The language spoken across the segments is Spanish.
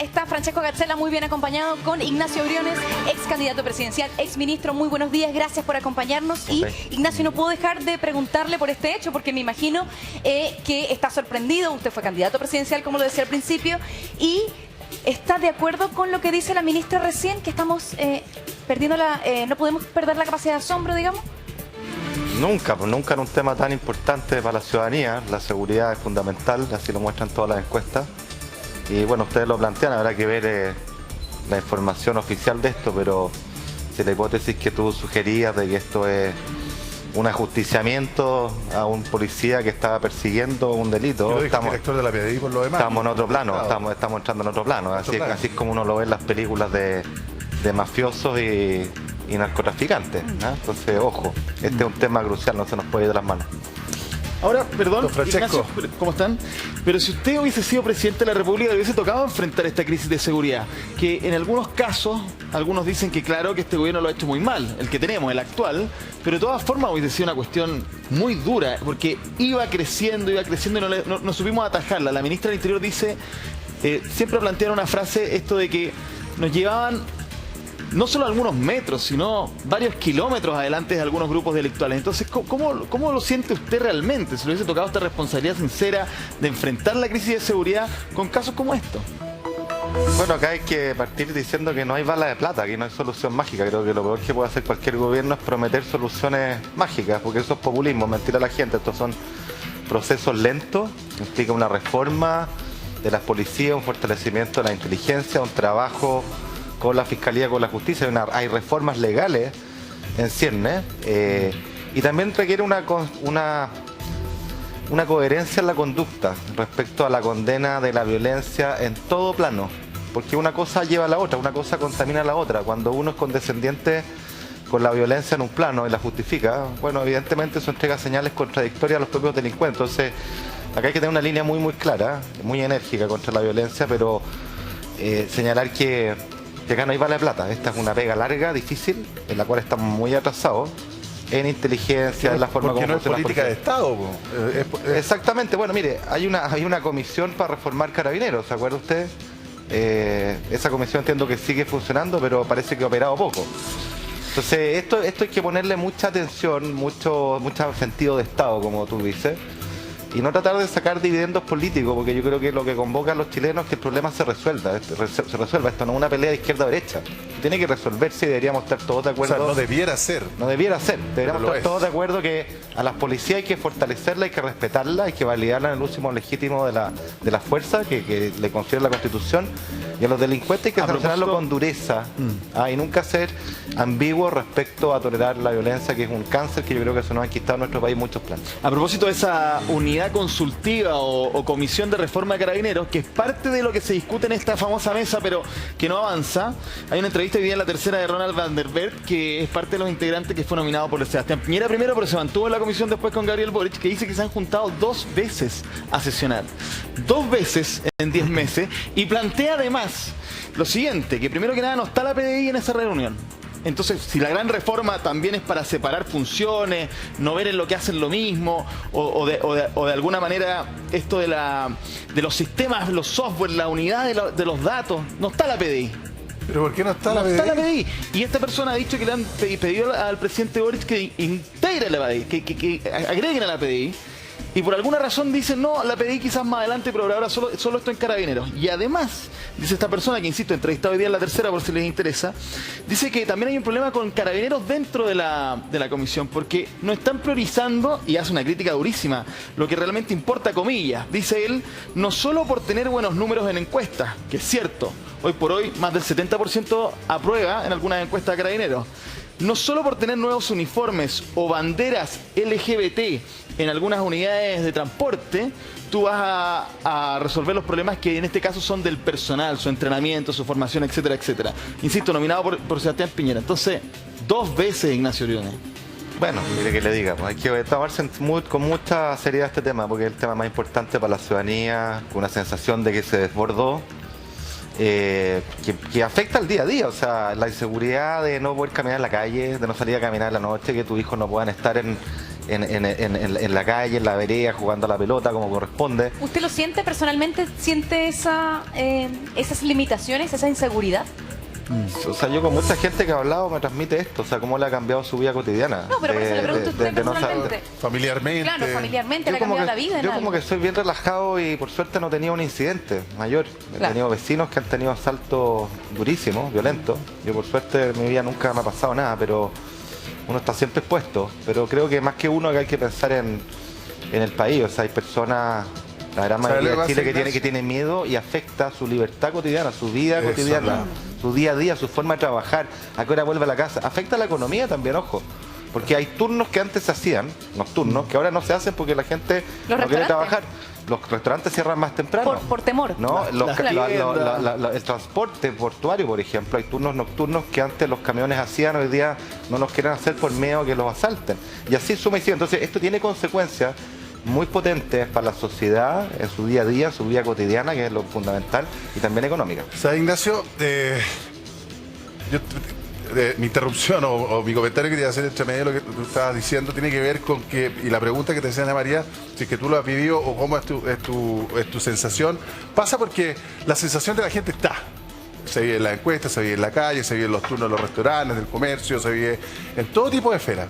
está Francesco Gazzella muy bien acompañado con Ignacio Briones, ex candidato presidencial, ex ministro. Muy buenos días, gracias por acompañarnos. Y Ignacio, no puedo dejar de preguntarle por este hecho, porque me imagino que está sorprendido. Usted fue candidato presidencial, como lo decía al principio, y ¿está de acuerdo con lo que dice la ministra recién, que estamos perdiendo no podemos perder la capacidad de asombro, digamos? Nunca en un tema tan importante para la ciudadanía. La seguridad es fundamental, así lo muestran todas las encuestas. Y bueno, ustedes lo plantean, habrá que ver la información oficial de esto, pero si la hipótesis que tú sugerías de que esto es un ajusticiamiento a un policía que estaba persiguiendo un delito, estamos, director de la PDI por lo demás, estamos en otro plano, estamos entrando en otro plano, así es como uno lo ve en las películas de mafiosos y narcotraficantes, ¿no? Entonces, ojo, este es un tema crucial, no se nos puede ir de las manos. Ahora, perdón, Ignacio, ¿cómo están? Pero si usted hubiese sido presidente de la República, le hubiese tocado enfrentar esta crisis de seguridad, que en algunos casos, algunos dicen que claro, que este gobierno lo ha hecho muy mal, el que tenemos, el actual, pero de todas formas hubiese sido una cuestión muy dura, porque iba creciendo y no supimos atajarla. La ministra del Interior dice, siempre plantearon una frase, esto de que nos llevaban no solo algunos metros, sino varios kilómetros adelante de algunos grupos delictuales. Entonces, ¿cómo lo siente usted realmente? Si le hubiese tocado esta responsabilidad sincera de enfrentar la crisis de seguridad con casos como estos. Bueno, acá hay que partir diciendo que no hay bala de plata, que no hay solución mágica. Creo que lo peor que puede hacer cualquier gobierno es prometer soluciones mágicas, porque eso es populismo, mentir a la gente. Estos son procesos lentos, implica una reforma de las policías, un fortalecimiento de la inteligencia, un trabajo con la Fiscalía, con la Justicia, hay reformas legales en ciernes, y también requiere una coherencia en la conducta respecto a la condena de la violencia en todo plano, porque una cosa lleva a la otra, una cosa contamina a la otra. Cuando uno es condescendiente con la violencia en un plano y la justifica, bueno, evidentemente eso entrega señales contradictorias a los propios delincuentes. Entonces, acá hay que tener una línea muy clara, muy enérgica contra la violencia, pero señalar que acá no hay bala de plata. Esta es una pega larga, difícil, en la cual estamos muy atrasados en inteligencia, en la forma como no es política de Estado. Exactamente. Bueno, mire, hay una comisión para reformar Carabineros, ¿se acuerda usted? Esa comisión entiendo que sigue funcionando, pero parece que ha operado poco. Entonces, esto hay que ponerle mucha atención, mucho sentido de Estado, como tú dices, y no tratar de sacar dividendos políticos, porque yo creo que lo que convoca a los chilenos es que el problema se resuelva. Esto no es una pelea de izquierda-derecha. Tiene que resolverse y deberíamos estar todos de acuerdo. O sea, no debiera ser. No debiera ser. Deberíamos estar todos de acuerdo que a las policías hay que fortalecerla, hay que respetarla, hay que validarla en el último legítimo de la fuerza que le confiere la Constitución. Y a los delincuentes hay que sancionarlo con dureza, y nunca ser ambiguo respecto a tolerar la violencia, que es un cáncer que yo creo que se nos ha enquistado en nuestro país muchos planes. A propósito de esa unidad consultiva o comisión de reforma de Carabineros, que es parte de lo que se discute en esta famosa mesa, pero que no avanza, hay una entrevista hoy día en La Tercera de Ronald Van der Bert, que es parte de los integrantes que fue nominado por Sebastián Piñera primero, pero se mantuvo en la comisión después con Gabriel Boric, que dice que se han juntado 2 veces a sesionar. 2 veces en 10 meses, y plantea además lo siguiente, que primero que nada no está la PDI en esa reunión. Entonces, si la gran reforma también es para separar funciones, no ver en lo que hacen lo mismo, o de alguna manera esto de los sistemas, los software, la unidad de los datos, no está la PDI. ¿Pero por qué no está la PDI? No está la PDI. Y esta persona ha dicho que le han pedido al presidente Boric que integre la PDI, que agreguen a la PDI. Y por alguna razón dicen, no, la PDI quizás más adelante, pero ahora solo esto en Carabineros. Y además, dice esta persona, que insisto, entrevistado hoy día en La Tercera por si les interesa, dice que también hay un problema con Carabineros dentro de la comisión, porque no están priorizando, y hace una crítica durísima, lo que realmente importa, comillas. Dice él, no solo por tener buenos números en encuestas, que es cierto, hoy por hoy más del 70% aprueba en algunas encuestas de Carabineros. No solo por tener nuevos uniformes o banderas LGBT en algunas unidades de transporte, tú vas a resolver los problemas que en este caso son del personal, su entrenamiento, su formación, etcétera, etcétera. Insisto, nominado por Sebastián Piñera. Entonces, 2 veces Ignacio Briones. Bueno, mire que le diga, hay que tomarse con mucha seriedad este tema, porque es el tema más importante para la ciudadanía, con una sensación de que se desbordó. Que afecta al día a día, o sea, la inseguridad de no poder caminar en la calle, de no salir a caminar en la noche, que tus hijos no puedan estar en en la calle, en la vereda, jugando a la pelota como corresponde. ¿Usted lo siente personalmente? ¿Siente esas limitaciones, esa inseguridad? O sea, yo con mucha gente que ha hablado me transmite esto, o sea, cómo le ha cambiado su vida cotidiana. No, pero por eso le pregunto a usted de no saber. personalmente. Familiarmente. Claro, familiarmente le ha Yo como cambiado la vida. yo en como algo. que soy bien relajado y por suerte no he tenido un incidente mayor. He Claro. tenido vecinos que han tenido asaltos durísimos, violentos. Yo por suerte en mi vida nunca me ha pasado nada, pero uno está siempre expuesto. Pero creo que más que uno que hay que pensar en el país. O sea, hay personas, la gran ¿Sabe mayoría lo que de Chile pasa, que Ignacio? tiene miedo y afecta su libertad cotidiana, su vida Eso, cotidiana, claro. su día a día, su forma de trabajar, a qué hora vuelve a la casa. Afecta a la economía también, ojo. Porque hay turnos que antes se hacían, nocturnos, que ahora no se hacen porque la gente ¿Los no quiere restaurantes? trabajar. Los restaurantes cierran más temprano. Por temor. ¿No? Las El transporte portuario, por ejemplo, hay turnos nocturnos que antes los camiones hacían, hoy día no los quieren hacer por miedo a que los asalten. Y así suma y sigue. Entonces, esto tiene consecuencias muy potentes para la sociedad, en su día a día, en su vida cotidiana, que es lo fundamental, y también económica. ¿Sabes, Ignacio? Mi interrupción o mi comentario que quería hacer entre medio de lo que tú estabas diciendo tiene que ver con que, y la pregunta que te hacía Ana María, si es que tú lo has vivido o cómo es tu sensación, pasa porque la sensación de la gente está. Se vive en la encuesta, se vive en la calle, se vive en los turnos de los restaurantes, del comercio, se vive en todo tipo de esferas.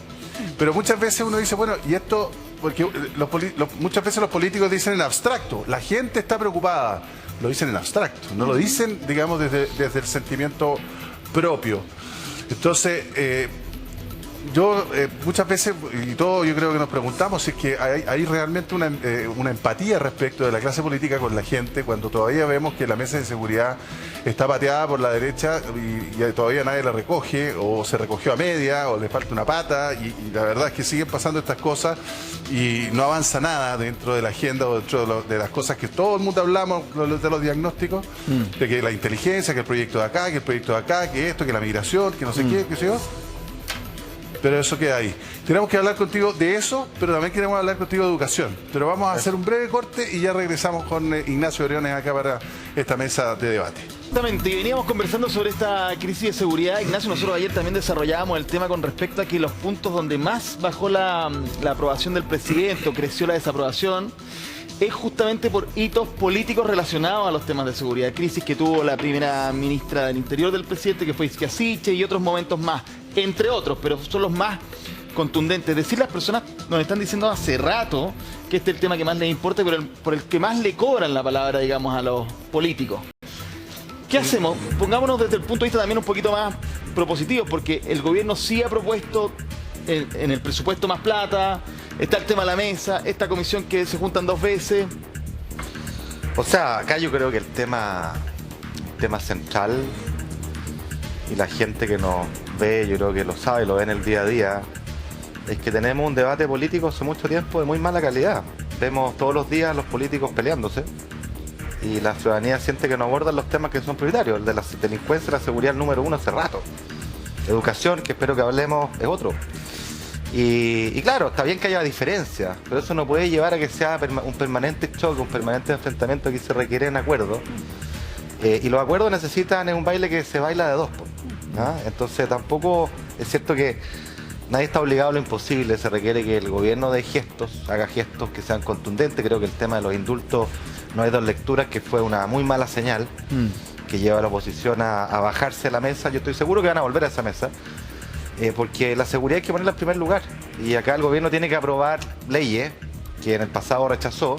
Pero muchas veces uno dice, bueno, y esto, porque muchas veces los políticos dicen en abstracto, la gente está preocupada, lo dicen en abstracto, no lo dicen, digamos, desde el sentimiento propio. Entonces, muchas veces, y todo yo creo que nos preguntamos, si es que hay realmente una empatía respecto de la clase política con la gente, cuando todavía vemos que la mesa de seguridad está pateada por la derecha y todavía nadie la recoge, o se recogió a media, o le falta una pata, y la verdad es que siguen pasando estas cosas y no avanza nada dentro de la agenda o dentro de las cosas que todo el mundo hablamos, de los diagnósticos, de que la inteligencia, que el proyecto de acá, que el proyecto de acá, que esto, que la migración, que no sé qué sé yo. Pero eso queda ahí. Tenemos que hablar contigo de eso, pero también queremos hablar contigo de educación. Pero vamos a hacer un breve corte y ya regresamos con Ignacio Briones acá para esta mesa de debate. Exactamente, y veníamos conversando sobre esta crisis de seguridad. Ignacio, nosotros ayer también desarrollábamos el tema con respecto a que los puntos donde más bajó la aprobación del presidente o creció la desaprobación es justamente por hitos políticos relacionados a los temas de seguridad. Crisis que tuvo la primera ministra del Interior del presidente, que fue Isquia Siche, y otros momentos más, entre otros, pero son los más contundentes. Es decir, las personas nos están diciendo hace rato que este es el tema que más les importa, pero por el que más le cobran la palabra, digamos, a los políticos. ¿Qué hacemos? Pongámonos desde el punto de vista también un poquito más propositivo, porque el gobierno sí ha propuesto en el presupuesto más plata, está el tema a la mesa, esta comisión que se juntan 2 veces. O sea, acá yo creo que el tema central, y la gente que nos ve, yo creo que lo sabe, lo ve en el día a día, es que tenemos un debate político hace mucho tiempo de muy mala calidad. Vemos todos los días los políticos peleándose y la ciudadanía siente que no abordan los temas que son prioritarios. El de la delincuencia y la seguridad, el número 1 hace rato. Educación, que espero que hablemos, es otro. Y claro, está bien que haya diferencias, pero eso no puede llevar a que sea un permanente choque, un permanente enfrentamiento que se requiere en acuerdos. Y los acuerdos necesitan un baile que se baila de dos. ¿Ah? Entonces tampoco es cierto que nadie está obligado a lo imposible, se requiere que el gobierno dé gestos, haga gestos que sean contundentes. Creo que el tema de los indultos no hay 2 lecturas, que fue una muy mala señal que lleva a la oposición a bajarse de la mesa. Yo estoy seguro que van a volver a esa mesa, porque la seguridad hay que ponerla en primer lugar, y acá el gobierno tiene que aprobar leyes que en el pasado rechazó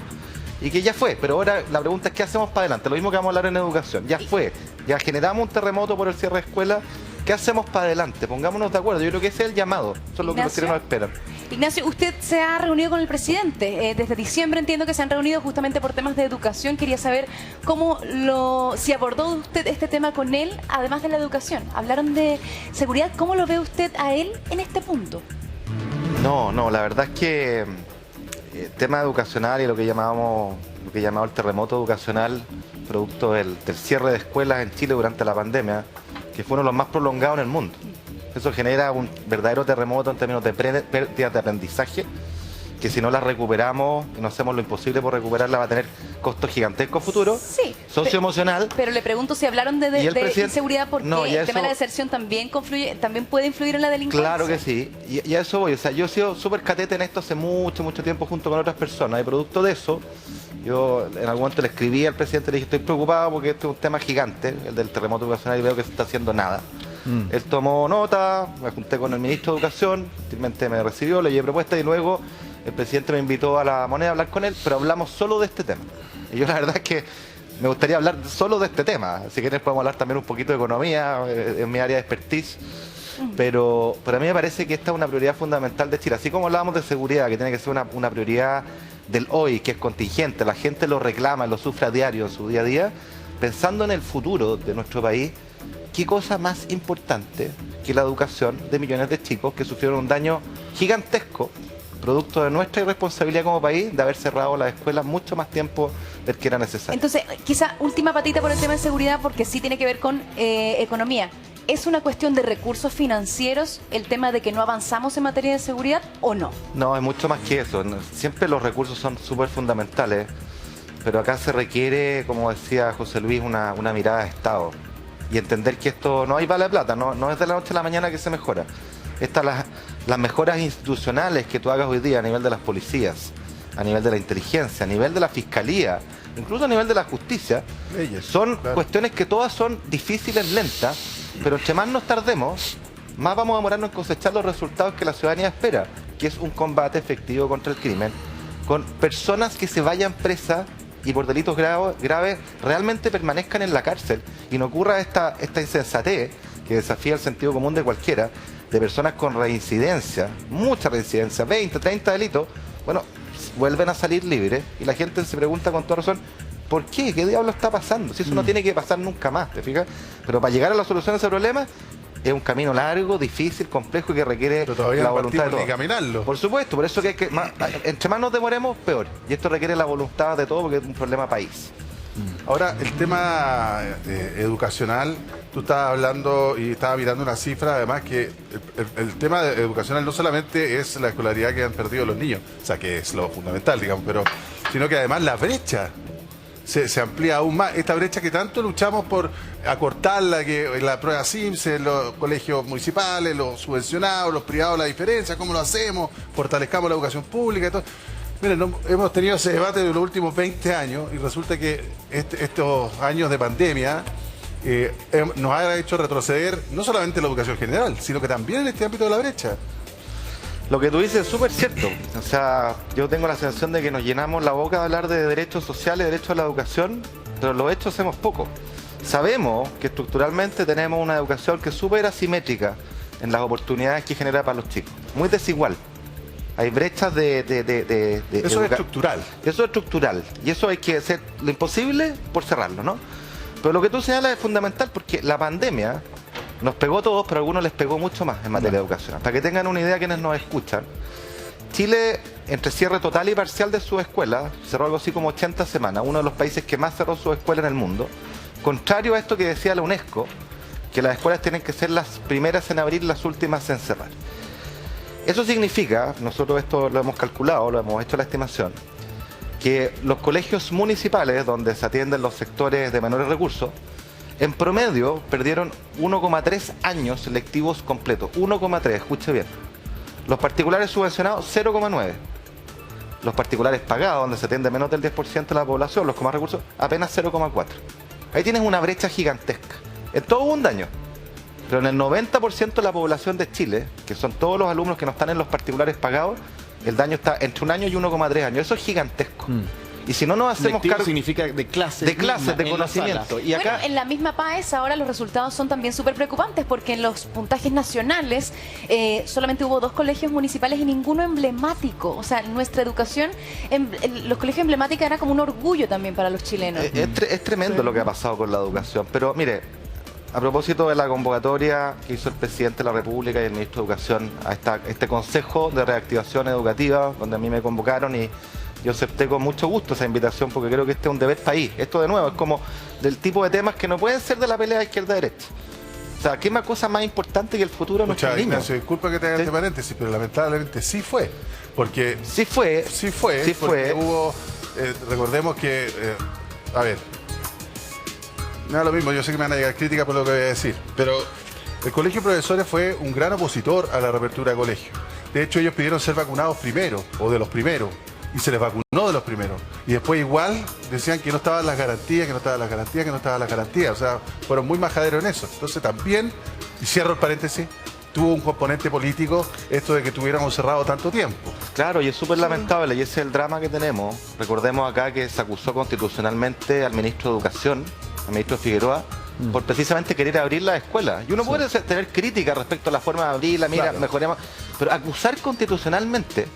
y que ya fue, pero ahora la pregunta es ¿qué hacemos para adelante? Lo mismo que vamos a hablar en educación, ya fue, ya generamos un terremoto por el cierre de escuelas, ¿qué hacemos para adelante? Pongámonos de acuerdo, yo creo que ese es el llamado, eso es lo que los chilenos esperan. Ignacio, usted se ha reunido con el presidente, desde diciembre entiendo que se han reunido justamente por temas de educación. Quería saber si abordó usted este tema con él, además de la educación. Hablaron de seguridad, ¿cómo lo ve usted a él en este punto? No, la verdad es que el tema educacional y lo que llamamos el terremoto educacional, producto del cierre de escuelas en Chile durante la pandemia, que fue uno de los más prolongados en el mundo. Eso genera un verdadero terremoto en términos de pérdida de aprendizaje que si no la recuperamos y no hacemos lo imposible por recuperarla va a tener costos gigantescos futuros. Sí. Socioemocional. Pero le pregunto si hablaron de inseguridad porque No, el tema de la deserción también puede influir en la delincuencia. Claro que sí. Y a eso voy. O sea, yo he sido súper catete en esto hace mucho, mucho tiempo junto con otras personas. Y producto de eso, yo en algún momento le escribí al presidente, le dije, estoy preocupado porque este es un tema gigante, el del terremoto educacional, y veo que se está haciendo nada. Él tomó nota, me junté con el ministro de Educación, finalmente me recibió, le llevé propuestas y luego el presidente me invitó a La Moneda a hablar con él, pero hablamos solo de este tema. Y yo la verdad es que me gustaría hablar solo de este tema. Si quieren podemos hablar también un poquito de economía, en mi área de expertise. Pero a mí me parece que esta es una prioridad fundamental de Chile. Así como hablábamos de seguridad, que tiene que ser una prioridad del hoy, que es contingente, la gente lo reclama, lo sufre a diario en su día a día, pensando en el futuro de nuestro país, ¿qué cosa más importante que la educación de millones de chicos que sufrieron un daño gigantesco, producto de nuestra irresponsabilidad como país, de haber cerrado las escuelas mucho más tiempo del que era necesario? Entonces, quizá última patita por el tema de seguridad, porque sí tiene que ver con economía. ¿Es una cuestión de recursos financieros el tema de que no avanzamos en materia de seguridad o no? No, es mucho más que eso. Siempre los recursos son súper fundamentales, pero acá se requiere, como decía José Luis, una mirada de Estado. Y entender que esto no hay bala de plata, no es de la noche a la mañana que se mejora. Las mejoras institucionales que tú hagas hoy día a nivel de las policías, a nivel de la inteligencia, a nivel de la fiscalía, incluso a nivel de la justicia, son cuestiones que todas son difíciles, lentas, pero entre más nos tardemos, más vamos a demorarnos en cosechar los resultados que la ciudadanía espera, que es un combate efectivo contra el crimen, con personas que se vayan presas y por delitos graves realmente permanezcan en la cárcel y no ocurra esta insensatez que desafía el sentido común de cualquiera, de personas con reincidencia, mucha reincidencia, 20, 30 delitos, bueno, vuelven a salir libres y la gente se pregunta con toda razón, ¿por qué? ¿Qué diablo está pasando? Si eso no tiene que pasar nunca más, ¿te fijas? Pero para llegar a la solución de ese problema es un camino largo, difícil, complejo y que requiere la voluntad de todos. Caminarlo. Por supuesto, por eso que entre más nos demoremos, peor. Y esto requiere la voluntad de todos porque es un problema país. Ahora, el tema educacional, tú estabas hablando y estabas mirando una cifra, además que el tema educacional no solamente es la escolaridad que han perdido los niños, o sea, que es lo fundamental, digamos, pero sino que además la brecha se amplía aún más. Esta brecha que tanto luchamos por acortarla, que la prueba SIMS, los colegios municipales, los subvencionados, los privados, la diferencia, ¿cómo lo hacemos? Fortalezcamos la educación pública y todo. Miren, hemos tenido ese debate de los últimos 20 años y resulta que estos años de pandemia nos ha hecho retroceder no solamente en la educación general, sino que también en este ámbito de la brecha. Lo que tú dices es súper cierto. O sea, yo tengo la sensación de que nos llenamos la boca de hablar de derechos sociales, derechos a la educación, pero los hechos hacemos poco. Sabemos que estructuralmente tenemos una educación que es súper asimétrica en las oportunidades que genera para los chicos. Muy desigual. Hay brechas Eso es estructural. Eso es estructural. Y eso hay que hacer lo imposible por cerrarlo, ¿no? Pero lo que tú señalas es fundamental porque la pandemia nos pegó a todos, pero a algunos les pegó mucho más en materia de educación. Para que tengan una idea quienes nos escuchan, Chile, entre cierre total y parcial de sus escuelas, cerró algo así como 80 semanas, uno de los países que más cerró sus escuelas en el mundo. Contrario a esto que decía la UNESCO, que las escuelas tienen que ser las primeras en abrir, las últimas en cerrar. Eso significa, nosotros esto lo hemos calculado, lo hemos hecho la estimación, que los colegios municipales, donde se atienden los sectores de menores recursos, en promedio perdieron 1,3 años lectivos completos. 1,3, escuche bien. Los particulares subvencionados, 0,9. Los particulares pagados, donde se atiende menos del 10% de la población, los con más recursos, apenas 0,4. Ahí tienes una brecha gigantesca. En todo hubo un daño. Pero en el 90% de la población de Chile, que son todos los alumnos que no están en los particulares pagados, el daño está entre 1 año y 1,3 años. Eso es gigantesco. Y si no nos hacemos cargo... significa de clases, de conocimiento. Y acá... Bueno, en la misma PAES ahora los resultados son también súper preocupantes porque en los puntajes nacionales solamente hubo 2 colegios municipales y ninguno emblemático. O sea, nuestra educación, los colegios emblemáticos era como un orgullo también para los chilenos. Es tremendo lo que ha pasado con la educación. Pero mire, a propósito de la convocatoria que hizo el presidente de la República y el ministro de Educación a este Consejo de Reactivación Educativa, donde a mí me convocaron y yo acepté con mucho gusto esa invitación porque creo que este es un deber país. Esto de nuevo es como del tipo de temas que no pueden ser de la pelea izquierda-derecha. O sea, ¿qué más cosa más importante que el futuro de nuestros niños? Ignacio, disculpa que te haga este paréntesis, pero lamentablemente sí fue. Porque Sí fue. sí fue. Sí Porque fue. hubo, recordemos que, a ver, me da lo mismo, yo sé que me van a llegar críticas por lo que voy a decir, pero el Colegio de Profesores fue un gran opositor a la reapertura de colegios. De hecho, ellos pidieron ser vacunados primero, o de los primeros, y se les vacunó de los primeros. Y después igual decían que no estaban las garantías, que no estaban las garantías, que no estaban las garantías. O sea, fueron muy majaderos en eso. Entonces también, y cierro el paréntesis, tuvo un componente político esto de que tuviéramos cerrado tanto tiempo. Claro, y es súper lamentable, y ese es el drama que tenemos. Recordemos acá que se acusó constitucionalmente al ministro de Educación, al ministro Figueroa, por precisamente querer abrir las escuelas. Y uno puede tener crítica respecto a la forma de abrirla, mira, Claro. mejoremos. Pero acusar constitucionalmente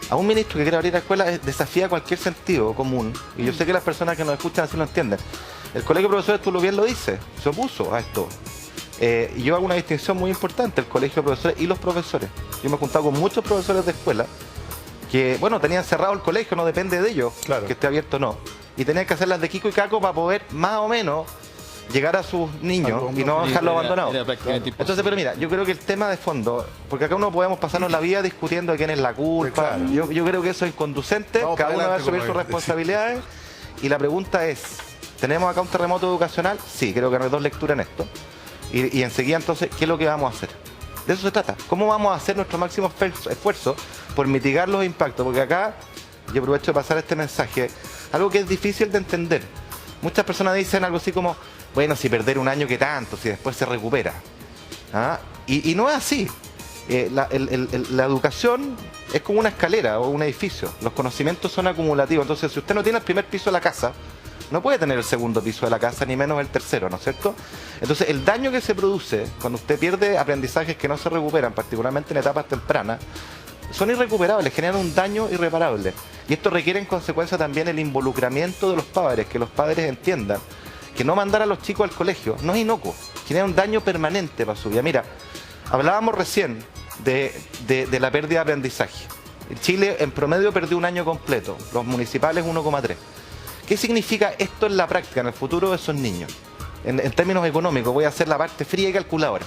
a un ministro que quiere abrir la escuela desafía cualquier sentido común. Y yo sé que las personas que nos escuchan así lo entienden. El Colegio de Profesores, tú lo bien lo dices, se opuso a esto. Y yo hago una distinción muy importante, el Colegio de Profesores y los profesores. Yo me he juntado con muchos profesores de escuela que, bueno, tenían cerrado el colegio, no depende de ellos Claro. que esté abierto o no. Y tenían que hacer las de Kiko y Caco para poder más o menos llegar a sus niños y no dejarlos abandonados. Era prácticamente imposible. Entonces, pero mira, yo creo que el tema de fondo, porque acá no podemos pasarnos la vida discutiendo de quién es la culpa. Claro. Yo creo que eso es inconducente, Vamos cada para uno va a adelante, asumir sus como responsabilidades. Y la pregunta es, ¿tenemos acá un terremoto educacional? Sí, creo que no hay dos lecturas en esto. Y enseguida entonces, ¿qué es lo que vamos a hacer? De eso se trata. ¿Cómo vamos a hacer nuestro máximo esfuerzo por mitigar los impactos? Porque acá, yo aprovecho de pasar este mensaje, algo que es difícil de entender. Muchas personas dicen algo así como, bueno, si perder un año, ¿qué tanto? Si después se recupera. ¿Ah? Y no es así. La educación es como una escalera o un edificio. Los conocimientos son acumulativos. Entonces, si usted no tiene el primer piso de la casa, no puede tener el segundo piso de la casa, ni menos el tercero, ¿no es cierto? Entonces, el daño que se produce cuando usted pierde aprendizajes que no se recuperan, particularmente en etapas tempranas, son irrecuperables, generan un daño irreparable. Y esto requiere en consecuencia también el involucramiento de los padres, que los padres entiendan que no mandar a los chicos al colegio no es inocuo, genera un daño permanente para su vida. Mira, hablábamos recién de la pérdida de aprendizaje. Chile en promedio perdió un año completo, los municipales 1,3. ¿Qué significa esto en la práctica, en el futuro de esos niños? En términos económicos, voy a hacer la parte fría y calculadora.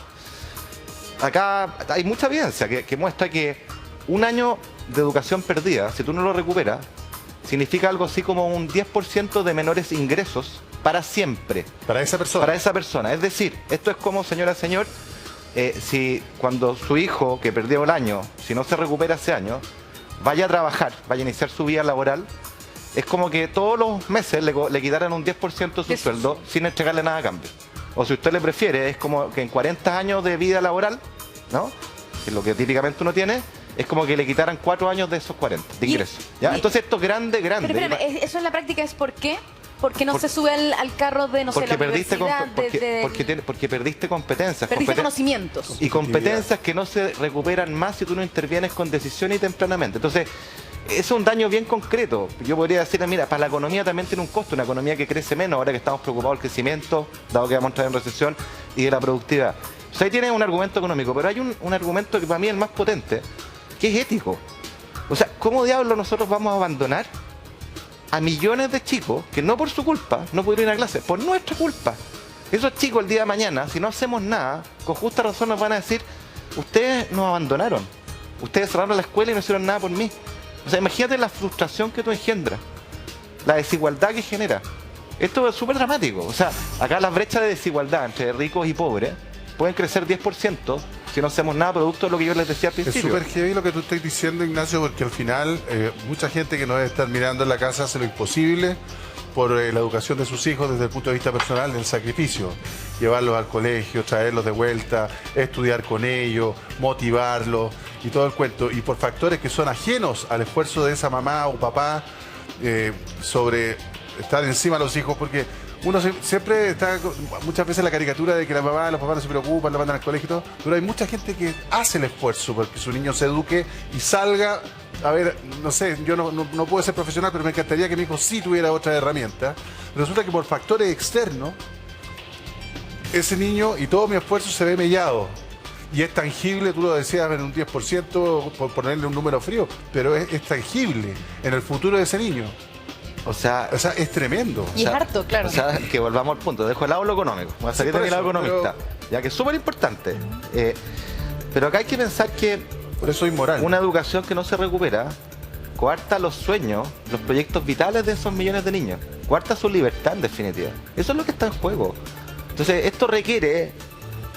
Acá hay mucha evidencia que muestra que un año de educación perdida, si tú no lo recuperas, significa algo así como un 10% de menores ingresos para siempre. Para esa persona. Para esa persona. Es decir, esto es como, señora, señor, si cuando su hijo, que perdió el año, si no se recupera ese año, vaya a trabajar, vaya a iniciar su vida laboral, es como que todos los meses le quitaran un 10% de su sueldo sin entregarle nada a cambio. O si usted le prefiere, es como que en 40 años de vida laboral, ¿no? Que es lo que típicamente uno tiene, es como que le quitaran 4 años de esos 40 de ingresos. ¿Ya? Entonces esto es grande. Pero espérame, eso en la práctica es ¿por qué? Porque no se sube al carro de, no sé, la universidad, porque perdiste competencias. Perdiste conocimientos. Y competencias que no se recuperan más si tú no intervienes con decisión y tempranamente. Entonces, es un daño bien concreto. Yo podría decir, mira, para la economía también tiene un costo, una economía que crece menos, ahora que estamos preocupados del crecimiento, dado que vamos a entrar en recesión, y de la productividad. O sea, ahí tienes un argumento económico, pero hay un argumento que para mí es el más potente, que es ético. O sea, ¿cómo diablos nosotros vamos a abandonar a millones de chicos que no por su culpa no pudieron ir a clase, por nuestra culpa? Esos chicos el día de mañana, si no hacemos nada, con justa razón nos van a decir, ustedes nos abandonaron, ustedes cerraron la escuela y no hicieron nada por mí. O sea, imagínate la frustración que tú engendras, la desigualdad que genera. Esto es súper dramático. O sea, acá las brechas de desigualdad entre ricos y pobres pueden crecer 10% si no hacemos nada producto de lo que yo les decía al principio. Es súper heavy lo que tú estás diciendo, Ignacio, porque al final mucha gente que nos debe estar mirando en la casa hace lo imposible por la educación de sus hijos desde el punto de vista personal, del sacrificio. Llevarlos al colegio, traerlos de vuelta, estudiar con ellos, motivarlos y todo el cuento. Y por factores que son ajenos al esfuerzo de esa mamá o papá sobre estar encima de los hijos, porque uno siempre está muchas veces la caricatura de que la mamá y los papás no se preocupan, lo mandan al colegio y todo, pero hay mucha gente que hace el esfuerzo porque su niño se eduque y salga. A ver, no sé, yo no puedo ser profesional, pero me encantaría que mi hijo sí tuviera otra herramienta. Resulta que por factores externos, ese niño y todo mi esfuerzo se ve mellado. Y es tangible, tú lo decías, en un 10%, por ponerle un número frío, pero es tangible en el futuro de ese niño. O sea, Y es tremendo. es harto, claro. O sea, que volvamos al punto. Dejo el lado lo económico. Voy a salir de mi lado economista. Ya que es súper importante. Pero acá hay que pensar que Por eso es inmoral. Una educación que no se recupera coarta los sueños, los proyectos vitales de esos millones de niños. Coarta su libertad, en definitiva. Eso es lo que está en juego. Entonces, esto requiere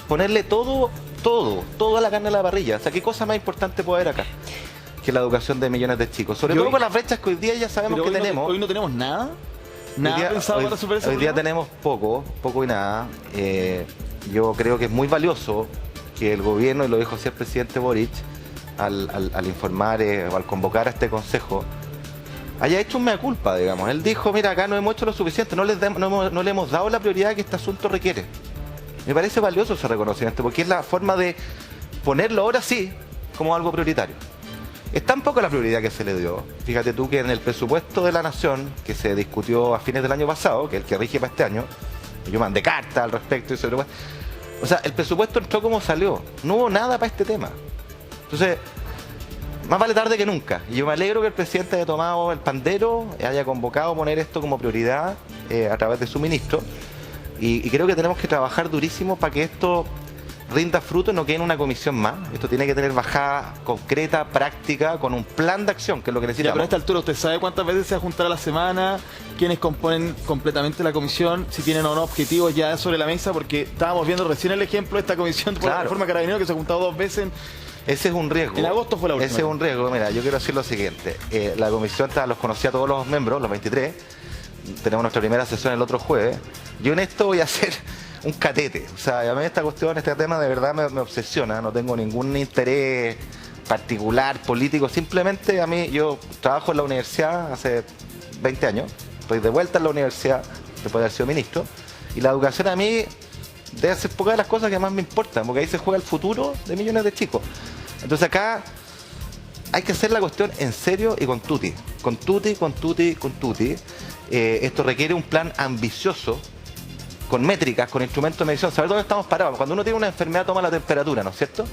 ponerle toda la carne a la parrilla. O sea, ¿qué cosa más importante puede haber acá que la educación de millones de chicos? Sobre todo con las brechas que hoy día ya sabemos que tenemos. Hoy no tenemos nada. Nada pensado para superar ese Hoy día problema. tenemos poco y nada. Yo creo que es muy valioso que el gobierno, y lo dijo así el presidente Boric, al informar o al convocar a este consejo, haya hecho un mea culpa, digamos. Él dijo, mira, acá no hemos hecho lo suficiente, no le hemos dado la prioridad que este asunto requiere. Me parece valioso ese reconocimiento, porque es la forma de ponerlo ahora sí como algo prioritario. Es tan poca la prioridad que se le dio. Fíjate tú que en el presupuesto de la Nación, que se discutió a fines del año pasado, que es el que rige para este año, yo mandé carta al respecto y sobre... O sea, el presupuesto entró como salió. No hubo nada para este tema. Entonces, más vale tarde que nunca. Y yo me alegro que el presidente haya tomado el pandero, haya convocado a poner esto como prioridad a través de su ministro. Y creo que tenemos que trabajar durísimo para que esto rinda fruto y no quede en una comisión más. Esto tiene que tener bajada concreta, práctica, con un plan de acción, que es lo que Ya, necesitamos. pero a esta altura, ¿usted sabe cuántas veces se va a juntar a la semana? ¿Quiénes componen completamente la comisión? Si tienen o no objetivos ya sobre la mesa, porque estábamos viendo recién el ejemplo de esta comisión por la Claro. reforma carabinero que se ha juntado 2 veces. Ese es un riesgo. En agosto fue la última. Ese es un riesgo. Mira, yo quiero decir lo siguiente. La comisión los conocía a todos los miembros, los 23. Tenemos nuestra primera sesión el otro jueves. Yo en esto voy a hacer un catete. O sea, a mí esta cuestión, este tema de verdad me obsesiona. No tengo ningún interés particular, político. Simplemente a mí, yo trabajo en la universidad hace 20 años. Estoy de vuelta en la universidad después de haber sido ministro. Y la educación a mí debe ser pocas de las cosas que más me importan, porque ahí se juega el futuro de millones de chicos. Entonces acá hay que hacer la cuestión en serio y con tutti. Con tutti. Esto requiere un plan ambicioso, con métricas, con instrumentos de medición, saber dónde estamos parados. Cuando uno tiene una enfermedad toma la temperatura, ¿no es cierto?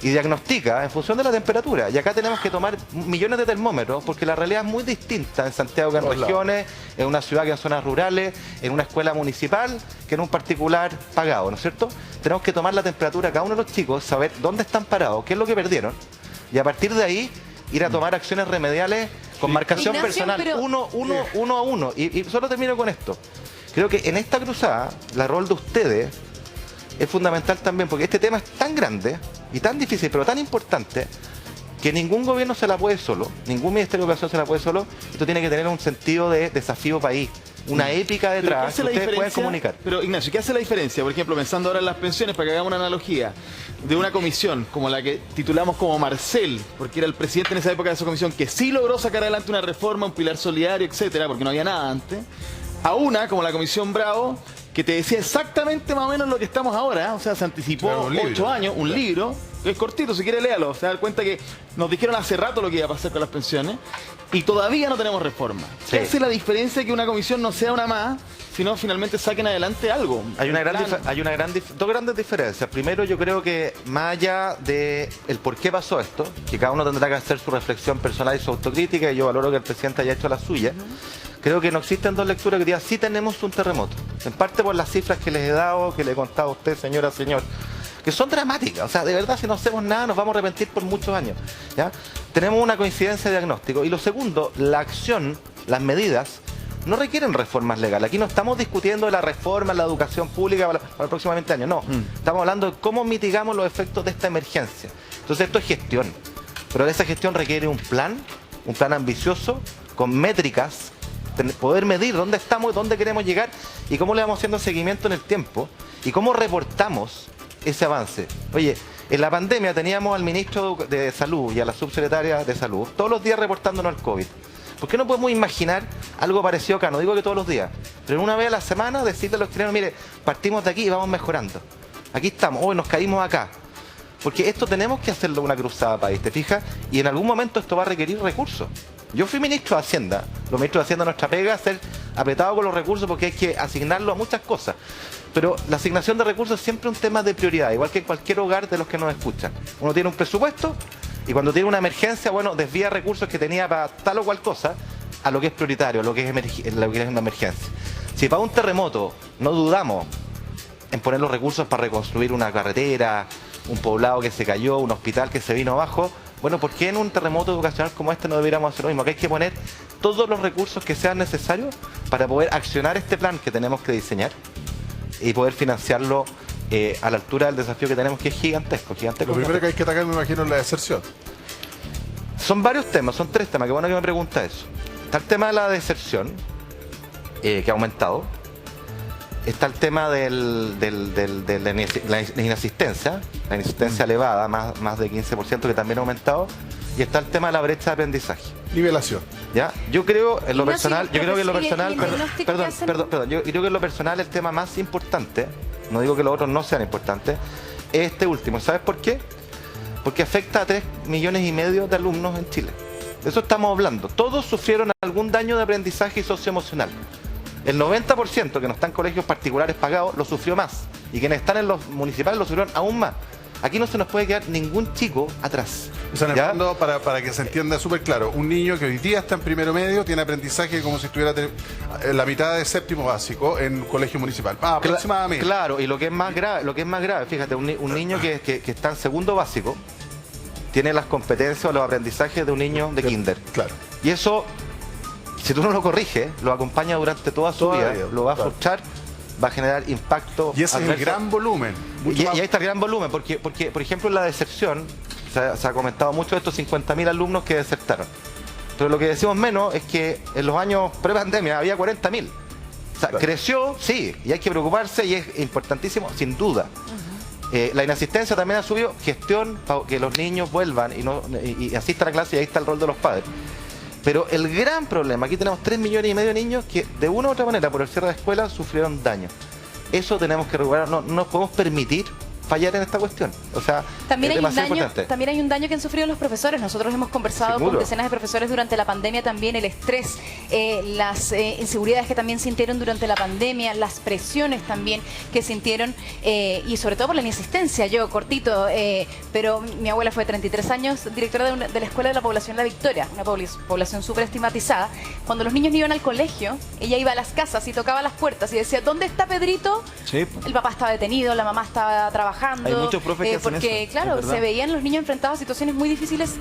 Y diagnostica en función de la temperatura. Y acá tenemos que tomar millones de termómetros, porque la realidad es muy distinta en Santiago que en regiones, en una ciudad que en zonas rurales, en una escuela municipal, que en un particular pagado, ¿no es cierto? Tenemos que tomar la temperatura a cada uno de los chicos, saber dónde están parados, qué es lo que perdieron, y a partir de ahí ir a tomar acciones remediales con marcación Ignacio, personal, pero- uno a uno. Y solo termino con esto. Creo que en esta cruzada, la rol de ustedes es fundamental también, porque este tema es tan grande y tan difícil, pero tan importante, que ningún gobierno se la puede solo, ningún Ministerio de Educación se la puede solo. Esto tiene que tener un sentido de desafío país, una épica Pero ¿qué detrás hace que la ustedes pueden diferencia? comunicar. Pero Ignacio, ¿qué hace la diferencia? Por ejemplo, pensando ahora en las pensiones, para que hagamos una analogía, de una comisión como la que titulamos como Marcel, porque era el presidente en esa época de esa comisión, que sí logró sacar adelante una reforma, un pilar solidario, etcétera, porque no había nada antes, a una como la comisión Bravo, que te decía exactamente más o menos lo que estamos ahora, o sea, se anticipó Claro, un libro. 8 años, un libro, que es cortito, si quiere léalo, se da cuenta que nos dijeron hace rato lo que iba a pasar con las pensiones, y todavía no tenemos reforma. ¿Qué Sí. hace la diferencia que una comisión no sea una más, sino finalmente saquen adelante algo? Hay una Plan. dos grandes diferencias. Primero, yo creo que más allá de el por qué pasó esto, que cada uno tendrá que hacer su reflexión personal y su autocrítica, y yo valoro que el presidente haya hecho la suya. Creo que no existen dos lecturas que digan sí tenemos un terremoto. En parte por las cifras que les he dado, que le he contado a usted, señora, señor, que son dramáticas. O sea, de verdad, si no hacemos nada, nos vamos a arrepentir por muchos años. ¿Ya? Tenemos una coincidencia de diagnóstico. Y lo segundo, la acción, las medidas, no requieren reformas legales. Aquí no estamos discutiendo la reforma en la educación pública para el próximo 20 años. No. Estamos hablando de cómo mitigamos los efectos de esta emergencia. Entonces, esto es gestión. Pero esa gestión requiere un plan ambicioso, con métricas, poder medir dónde estamos, dónde queremos llegar y cómo le vamos haciendo seguimiento en el tiempo y cómo reportamos ese avance. Oye, en la pandemia teníamos al ministro de Salud y a la subsecretaria de Salud todos los días reportándonos el COVID. ¿Por qué no podemos imaginar algo parecido acá? No digo que todos los días, pero una vez a la semana decirle a los chilenos, mire, partimos de aquí y vamos mejorando. Aquí estamos, hoy nos caímos acá. Porque esto tenemos que hacerlo una cruzada país, ¿te fijas? Y en algún momento esto va a requerir recursos. Yo fui ministro de Hacienda. Los ministros de Hacienda, nuestra pega es ser apretado con los recursos porque hay que asignarlo a muchas cosas. Pero la asignación de recursos es siempre un tema de prioridad, igual que en cualquier hogar de los que nos escuchan. Uno tiene un presupuesto y cuando tiene una emergencia, bueno, desvía recursos que tenía para tal o cual cosa a lo que es prioritario, a lo que es una emergencia. Si para un terremoto no dudamos en poner los recursos para reconstruir una carretera, un poblado que se cayó, un hospital que se vino abajo. Bueno, ¿por qué en un terremoto educacional como este no deberíamos hacer lo mismo? Que hay que poner todos los recursos que sean necesarios para poder accionar este plan que tenemos que diseñar y poder financiarlo a la altura del desafío que tenemos, que es gigantesco. Lo primero que hay que atacar, me imagino, es la deserción. Son varios temas, son 3 temas. Qué bueno que me pregunta eso. Está el tema de la deserción, que ha aumentado. Está el tema de la inasistencia elevada, más de 15%, que también ha aumentado. Y está el tema de la brecha de aprendizaje. Nivelación. ¿Ya? Yo creo en lo Ignacio, personal, yo creo que en lo personal, perdón, yo creo que en lo personal el tema más importante, no digo que los otros no sean importantes, es este último. ¿Sabes por qué? Porque afecta a 3,5 millones de alumnos en Chile. De eso estamos hablando. Todos sufrieron algún daño de aprendizaje y socioemocional. El 90% que no está en colegios particulares pagados lo sufrió más. Y quienes están en los municipales lo sufrieron aún más. Aquí no se nos puede quedar ningún chico atrás. O sea, en el fondo, para que se entienda súper claro, un niño que hoy día está en primero medio tiene aprendizaje como si estuviera en la mitad de séptimo básico en colegio municipal. Aproximadamente. Claro, y lo que es más grave, fíjate, un niño que está en segundo básico tiene las competencias o los aprendizajes de un niño de kinder. Claro. Y eso, si tú no lo corriges, lo acompaña durante toda su vida, lo va a frustrar, va a generar impacto. Y ese es el gran volumen. Y ahí está el gran volumen, porque por ejemplo, en la deserción, se ha comentado mucho de estos 50.000 alumnos que desertaron. Pero lo que decimos menos es que en los años pre-pandemia había 40.000. O sea, creció, sí, y hay que preocuparse y es importantísimo, sin duda. La inasistencia también ha subido, gestión para que los niños vuelvan y asistan a clase, y ahí está el rol de los padres. Pero el gran problema, aquí tenemos 3,5 millones de niños que de una u otra manera por el cierre de escuelas sufrieron daño. Eso tenemos que recuperar, no nos podemos permitir fallar en esta cuestión. O sea, también es demasiado importante. También hay un daño que han sufrido los profesores. Nosotros hemos conversado con decenas de profesores durante la pandemia también, el estrés, las inseguridades que también sintieron durante la pandemia, las presiones también que sintieron y sobre todo por la inasistencia. Yo, cortito, pero mi abuela fue 33 años directora de la Escuela de la Población La Victoria, una población súper estigmatizada. Cuando los niños no iban al colegio, ella iba a las casas y tocaba las puertas y decía, ¿dónde está Pedrito? Sí. El papá estaba detenido, la mamá estaba trabajando. Hay muchos profes que hacen porque, eso, claro, se veían los niños enfrentados a situaciones muy difíciles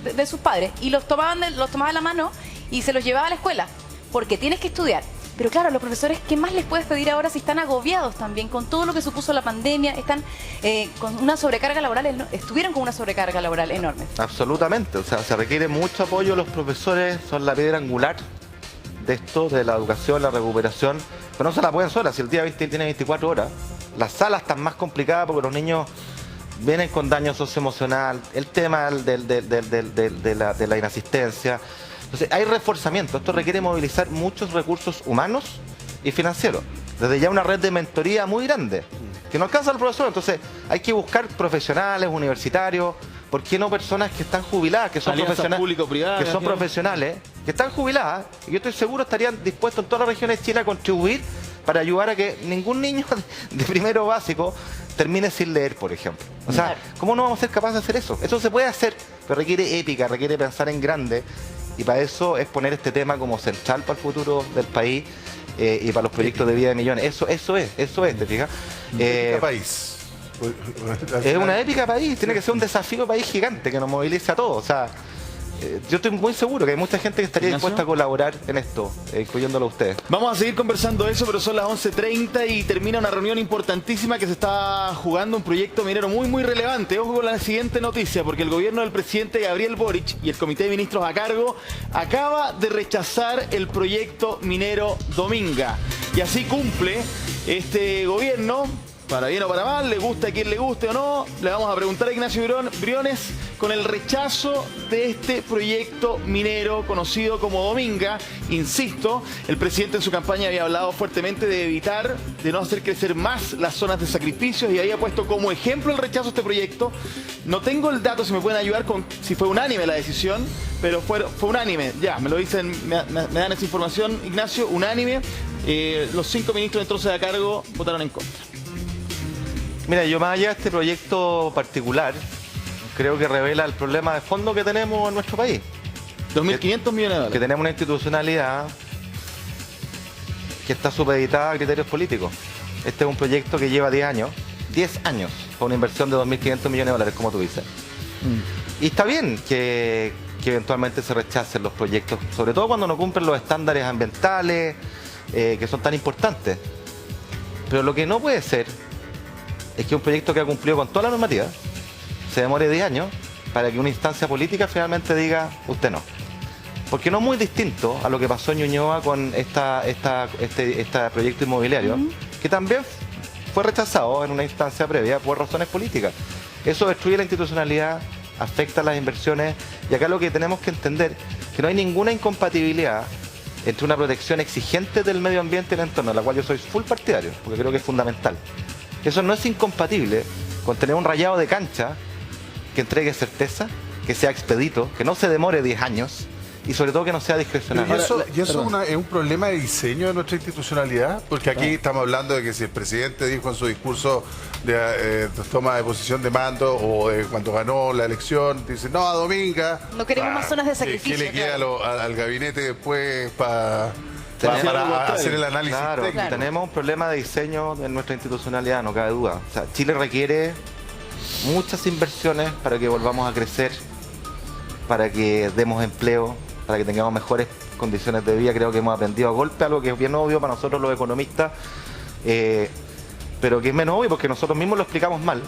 de sus padres y los tomaba de la mano y se los llevaba a la escuela, porque tienes que estudiar. Pero claro, los profesores, ¿qué más les puedes pedir ahora si están agobiados también con todo lo que supuso la pandemia? Están con una sobrecarga laboral, estuvieron con una sobrecarga laboral enorme. Absolutamente, o sea, se requiere mucho apoyo. Los profesores son la piedra angular de esto, de la educación, la recuperación, pero no se la pueden solas. Si el día tiene 24 horas, las salas están más complicadas porque los niños vienen con daño socioemocional, el tema de la inasistencia. Entonces hay reforzamiento. Esto requiere movilizar muchos recursos humanos y financieros. Desde ya una red de mentoría muy grande, que no alcanza al profesor. Entonces hay que buscar profesionales, universitarios. ¿Por qué no personas que están jubiladas, que son profesionales, que están jubiladas, y yo estoy seguro estarían dispuestos en todas las regiones de Chile a contribuir para ayudar a que ningún niño de primero básico termine sin leer, por ejemplo? O sea, ¿cómo no vamos a ser capaces de hacer eso? Eso se puede hacer, pero requiere épica, requiere pensar en grande, y para eso es poner este tema como central para el futuro del país y para los proyectos de vida de millones. Eso es, ¿te fijas? País. Es una épica país, tiene que ser un desafío país gigante que nos movilice a todos. O sea, yo estoy muy seguro que hay mucha gente que estaría dispuesta a colaborar en esto, incluyéndolo a ustedes. Vamos a seguir conversando de eso, pero son las 11:30 y termina una reunión importantísima que se está jugando un proyecto minero muy relevante. Ojo con la siguiente noticia, porque el gobierno del presidente Gabriel Boric y el comité de ministros a cargo acaba de rechazar el proyecto minero Dominga. Y así cumple este gobierno. Para bien o para mal, le gusta a quien le guste o no, le vamos a preguntar a Ignacio Briones con el rechazo de este proyecto minero conocido como Dominga. Insisto, el presidente en su campaña había hablado fuertemente de evitar, de no hacer crecer más las zonas de sacrificios y había puesto como ejemplo el rechazo a este proyecto. No tengo el dato, si me pueden ayudar con si fue unánime la decisión, pero fue unánime. Ya, me lo dicen, me dan esa información, Ignacio, unánime. Los 5 ministros entonces a cargo votaron en contra. Mira, yo más allá de este proyecto particular, creo que revela el problema de fondo que tenemos en nuestro país. 2.500 millones de dólares. Que tenemos una institucionalidad que está supeditada a criterios políticos. Este es un proyecto que lleva 10 años 10 años, con una inversión de 2.500 millones de dólares, como tú dices. Y está bien que eventualmente se rechacen los proyectos, sobre todo cuando no cumplen los estándares ambientales, que son tan importantes. Pero lo que no puede ser es que un proyecto que ha cumplido con toda la normativa se demore 10 años para que una instancia política finalmente diga, usted no. Porque no es muy distinto a lo que pasó en Ñuñoa con este proyecto inmobiliario, que también fue rechazado en una instancia previa por razones políticas. Eso destruye la institucionalidad, afecta las inversiones, y acá lo que tenemos que entender es que no hay ninguna incompatibilidad entre una protección exigente del medio ambiente y el entorno, de la cual yo soy full partidario, porque creo que es fundamental. Eso no es incompatible con tener un rayado de cancha que entregue certeza, que sea expedito, que no se demore 10 años, y sobre todo que no sea discrecional. ¿Y eso es un problema de diseño de nuestra institucionalidad? Porque aquí estamos hablando de que si el presidente dijo en su discurso de toma de posición de mando o cuando ganó la elección, dice, no, a Dominga. No queremos más zonas de sacrificio. ¿Qué le queda al gabinete después para hacer el análisis técnico? Claro. Tenemos un problema de diseño en nuestra institucionalidad, no cabe duda. O sea, Chile requiere muchas inversiones para que volvamos a crecer, para que demos empleo, para que tengamos mejores condiciones de vida. Creo que hemos aprendido a golpe algo que es bien obvio para nosotros los economistas, pero que es menos obvio porque nosotros mismos lo explicamos mal,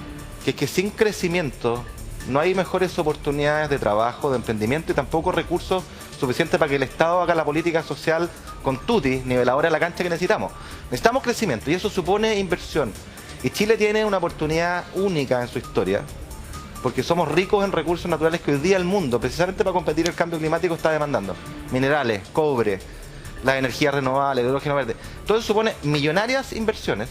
que es que sin crecimiento no hay mejores oportunidades de trabajo, de emprendimiento y tampoco recursos suficientes para que el Estado haga la política social con tutis, niveladora de la cancha que necesitamos. Necesitamos crecimiento y eso supone inversión. Y Chile tiene una oportunidad única en su historia, porque somos ricos en recursos naturales que hoy día el mundo, precisamente para combatir el cambio climático, está demandando. Minerales, cobre, las energías renovables, el hidrógeno verde. Todo eso supone millonarias inversiones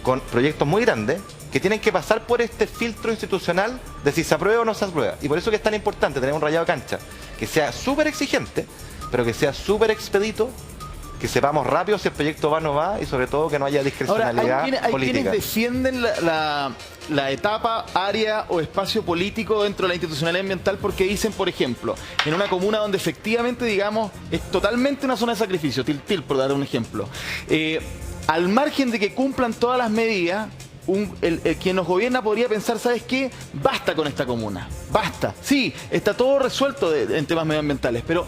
con proyectos muy grandes que tienen que pasar por este filtro institucional de si se aprueba o no se aprueba. Y por eso que es tan importante tener un rayado de cancha que sea súper exigente, pero que sea súper expedito, que sepamos rápido si el proyecto va o no va, y sobre todo que no haya discrecionalidad hay política. Quienes defienden la etapa, área o espacio político dentro de la institucionalidad ambiental porque dicen, por ejemplo, en una comuna donde efectivamente, digamos, es totalmente una zona de sacrificio, Tiltil, por dar un ejemplo, al margen de que cumplan todas las medidas, quien nos gobierna podría pensar, ¿sabes qué? Basta con esta comuna, basta. Sí, está todo resuelto en temas medioambientales, pero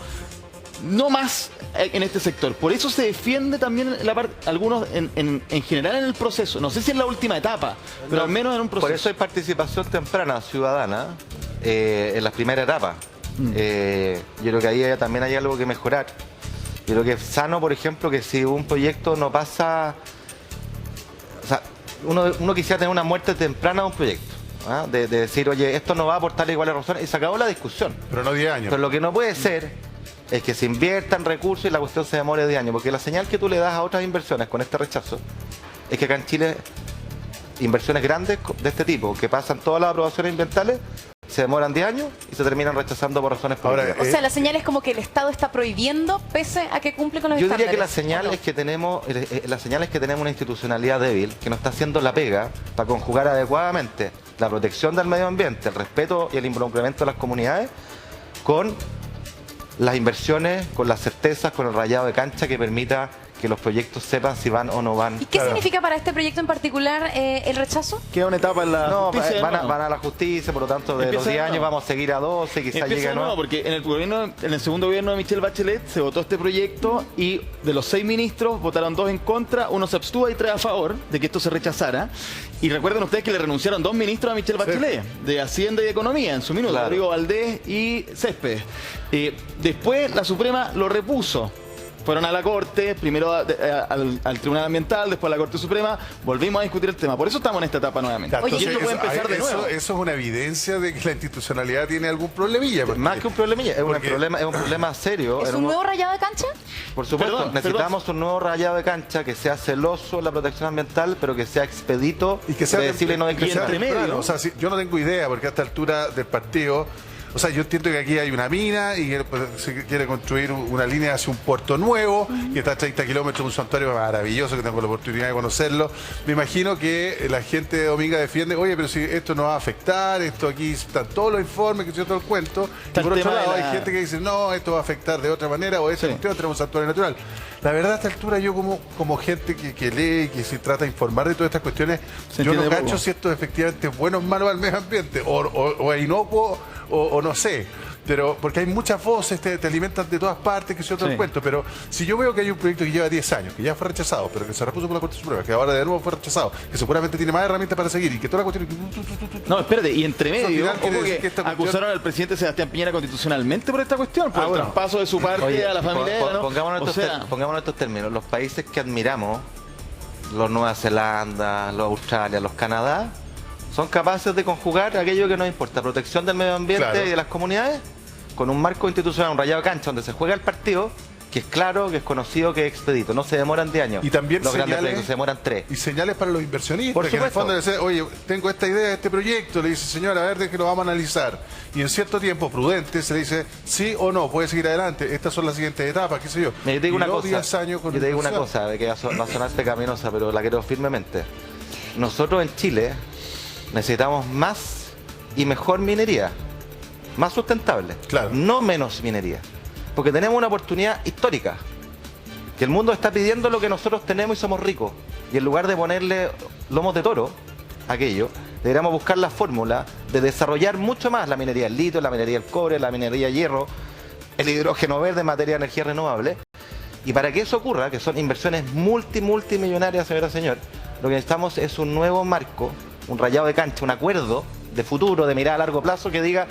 no más en este sector. Por eso se defiende también algunos en general en el proceso. No sé si es la última etapa, pero al menos en un proceso. Por eso hay participación temprana ciudadana en las primeras etapas. Yo creo que ahí también hay algo que mejorar. Yo creo que es sano, por ejemplo, que si un proyecto no pasa... O sea, uno quisiera tener una muerte temprana de un proyecto. ¿Ah? De decir, oye, esto no va a aportar iguales razones, y se acabó la discusión. Pero no 10 años. Pero lo que no puede ser es que se inviertan recursos y la cuestión se demore 10 años, porque la señal que tú le das a otras inversiones con este rechazo es que acá en Chile inversiones grandes de este tipo, que pasan todas las aprobaciones ambientales, se demoran 10 años y se terminan rechazando por razones políticas. O sea, la señal es como que el Estado está prohibiendo pese a que cumple con los estándares. Yo diría que la señal es que tenemos una institucionalidad débil que no está haciendo la pega para conjugar adecuadamente la protección del medio ambiente, el respeto y el involucramiento de las comunidades con las inversiones, con las certezas, con el rayado de cancha que permita que los proyectos sepan si van o no van. ¿Y qué significa para este proyecto en particular el rechazo? Queda una etapa en la justicia. Van a la justicia, por lo tanto, de los 10 años vamos a seguir a 12, quizás llegue a 9. Porque en el segundo gobierno de Michelle Bachelet se votó este proyecto y de los 6 ministros votaron 2 en contra, 1 se abstuvo y 3 a favor de que esto se rechazara. Y recuerden ustedes que le renunciaron 2 ministros a Michelle Bachelet, de Hacienda y Economía, en su minuto, Rodrigo Valdés y Céspedes. Después la Suprema lo repuso. Fueron a la Corte, primero al Tribunal Ambiental, después a la Corte Suprema, volvimos a discutir el tema. Por eso estamos en esta etapa nuevamente. Claro, Oye, esto puede empezar de nuevo. Eso es una evidencia de que la institucionalidad tiene algún problemilla. Más que un problemilla, es un problema serio. ¿Es un nuevo rayado de cancha? Por supuesto, necesitamos un nuevo rayado de cancha que sea celoso en la protección ambiental, pero que sea expedito, y que sea predecible y no discrecional. O sea, yo no tengo idea, porque a esta altura del partido O sea, yo entiendo que aquí hay una mina y que se quiere construir una línea hacia un puerto nuevo, que está a 30 kilómetros de un santuario maravilloso, que tengo la oportunidad de conocerlo. Me imagino que la gente de Dominga defiende, oye, pero si esto no va a afectar, esto aquí están todos los informes, que es todo el cuento. Y por otro lado, hay gente que dice, no, esto va a afectar de otra manera, o esa cuestión, tenemos un santuario natural. La verdad, a esta altura, yo como gente que lee, que se trata de informar de todas estas cuestiones, yo no cacho si esto efectivamente es bueno o malo al medio ambiente, o es inocuo, o no sé. Pero, porque hay muchas voces, te alimentan de todas partes, que es otro cuento. Pero si yo veo que hay un proyecto que lleva 10 años, que ya fue rechazado, pero que se repuso por la Corte Suprema, que ahora de nuevo fue rechazado, que seguramente tiene más herramientas para seguir y que toda la cuestión... No, espérate, y entre medio, ojo que cuestión... acusaron al presidente Sebastián Piñera constitucionalmente por esta cuestión, por el traspaso de su parte a la familia. Pongámonos estos términos. Los países que admiramos, los Nueva Zelanda, los Australia, los Canadá, son capaces de conjugar aquello que nos importa, protección del medio ambiente y de las comunidades, con un marco institucional, un rayado de cancha donde se juega el partido, que es claro, que es conocido, que es expedito. No se demoran 10 años. Y también los grandes proyectos se demoran 3. Y señales para los inversionistas. Por supuesto. Que en el fondo le dicen, oye, tengo esta idea, este proyecto. Le dice, señor, a ver, de que lo vamos a analizar. Y en cierto tiempo prudente se le dice, sí o no, puede seguir adelante. Estas son las siguientes etapas, qué sé yo. Yo te digo una cosa, que va a sonar pecaminosa, pero la creo firmemente. Nosotros en Chile necesitamos más y mejor minería. Más sustentable, no menos minería, porque tenemos una oportunidad histórica, que el mundo está pidiendo lo que nosotros tenemos y somos ricos, y en lugar de ponerle lomos de toro a aquello, deberíamos buscar la fórmula de desarrollar mucho más la minería del litio, la minería del cobre, la minería del hierro, el hidrógeno verde en materia de energía renovable, y para que eso ocurra, que son inversiones multimillonarias, señora, señor, lo que necesitamos es un nuevo marco, un rayado de cancha, un acuerdo de futuro, de mirada a largo plazo, que diga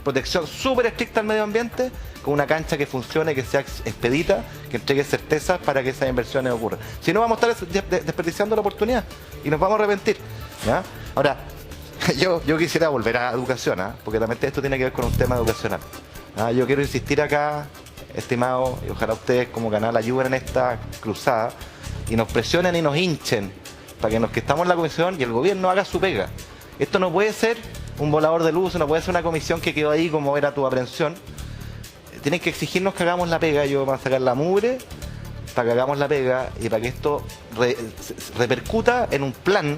protección súper estricta al medio ambiente, con una cancha que funcione, que sea expedita, que entregue certezas para que esas inversiones ocurran. Si no, vamos a estar desperdiciando la oportunidad y nos vamos a arrepentir, ¿ya? Ahora, yo quisiera volver a educación, porque también esto tiene que ver con un tema educacional. Yo quiero insistir acá, estimado, y ojalá ustedes como canal ayuden en esta cruzada y nos presionen y nos hinchen para que los que estamos en la comisión y el gobierno haga su pega. Esto no puede ser un volador de luz, no puede ser una comisión que quedó ahí como era tu aprehensión. Tienen que exigirnos que hagamos la pega. Yo voy a sacar la mugre para que hagamos la pega y para que esto repercuta en un plan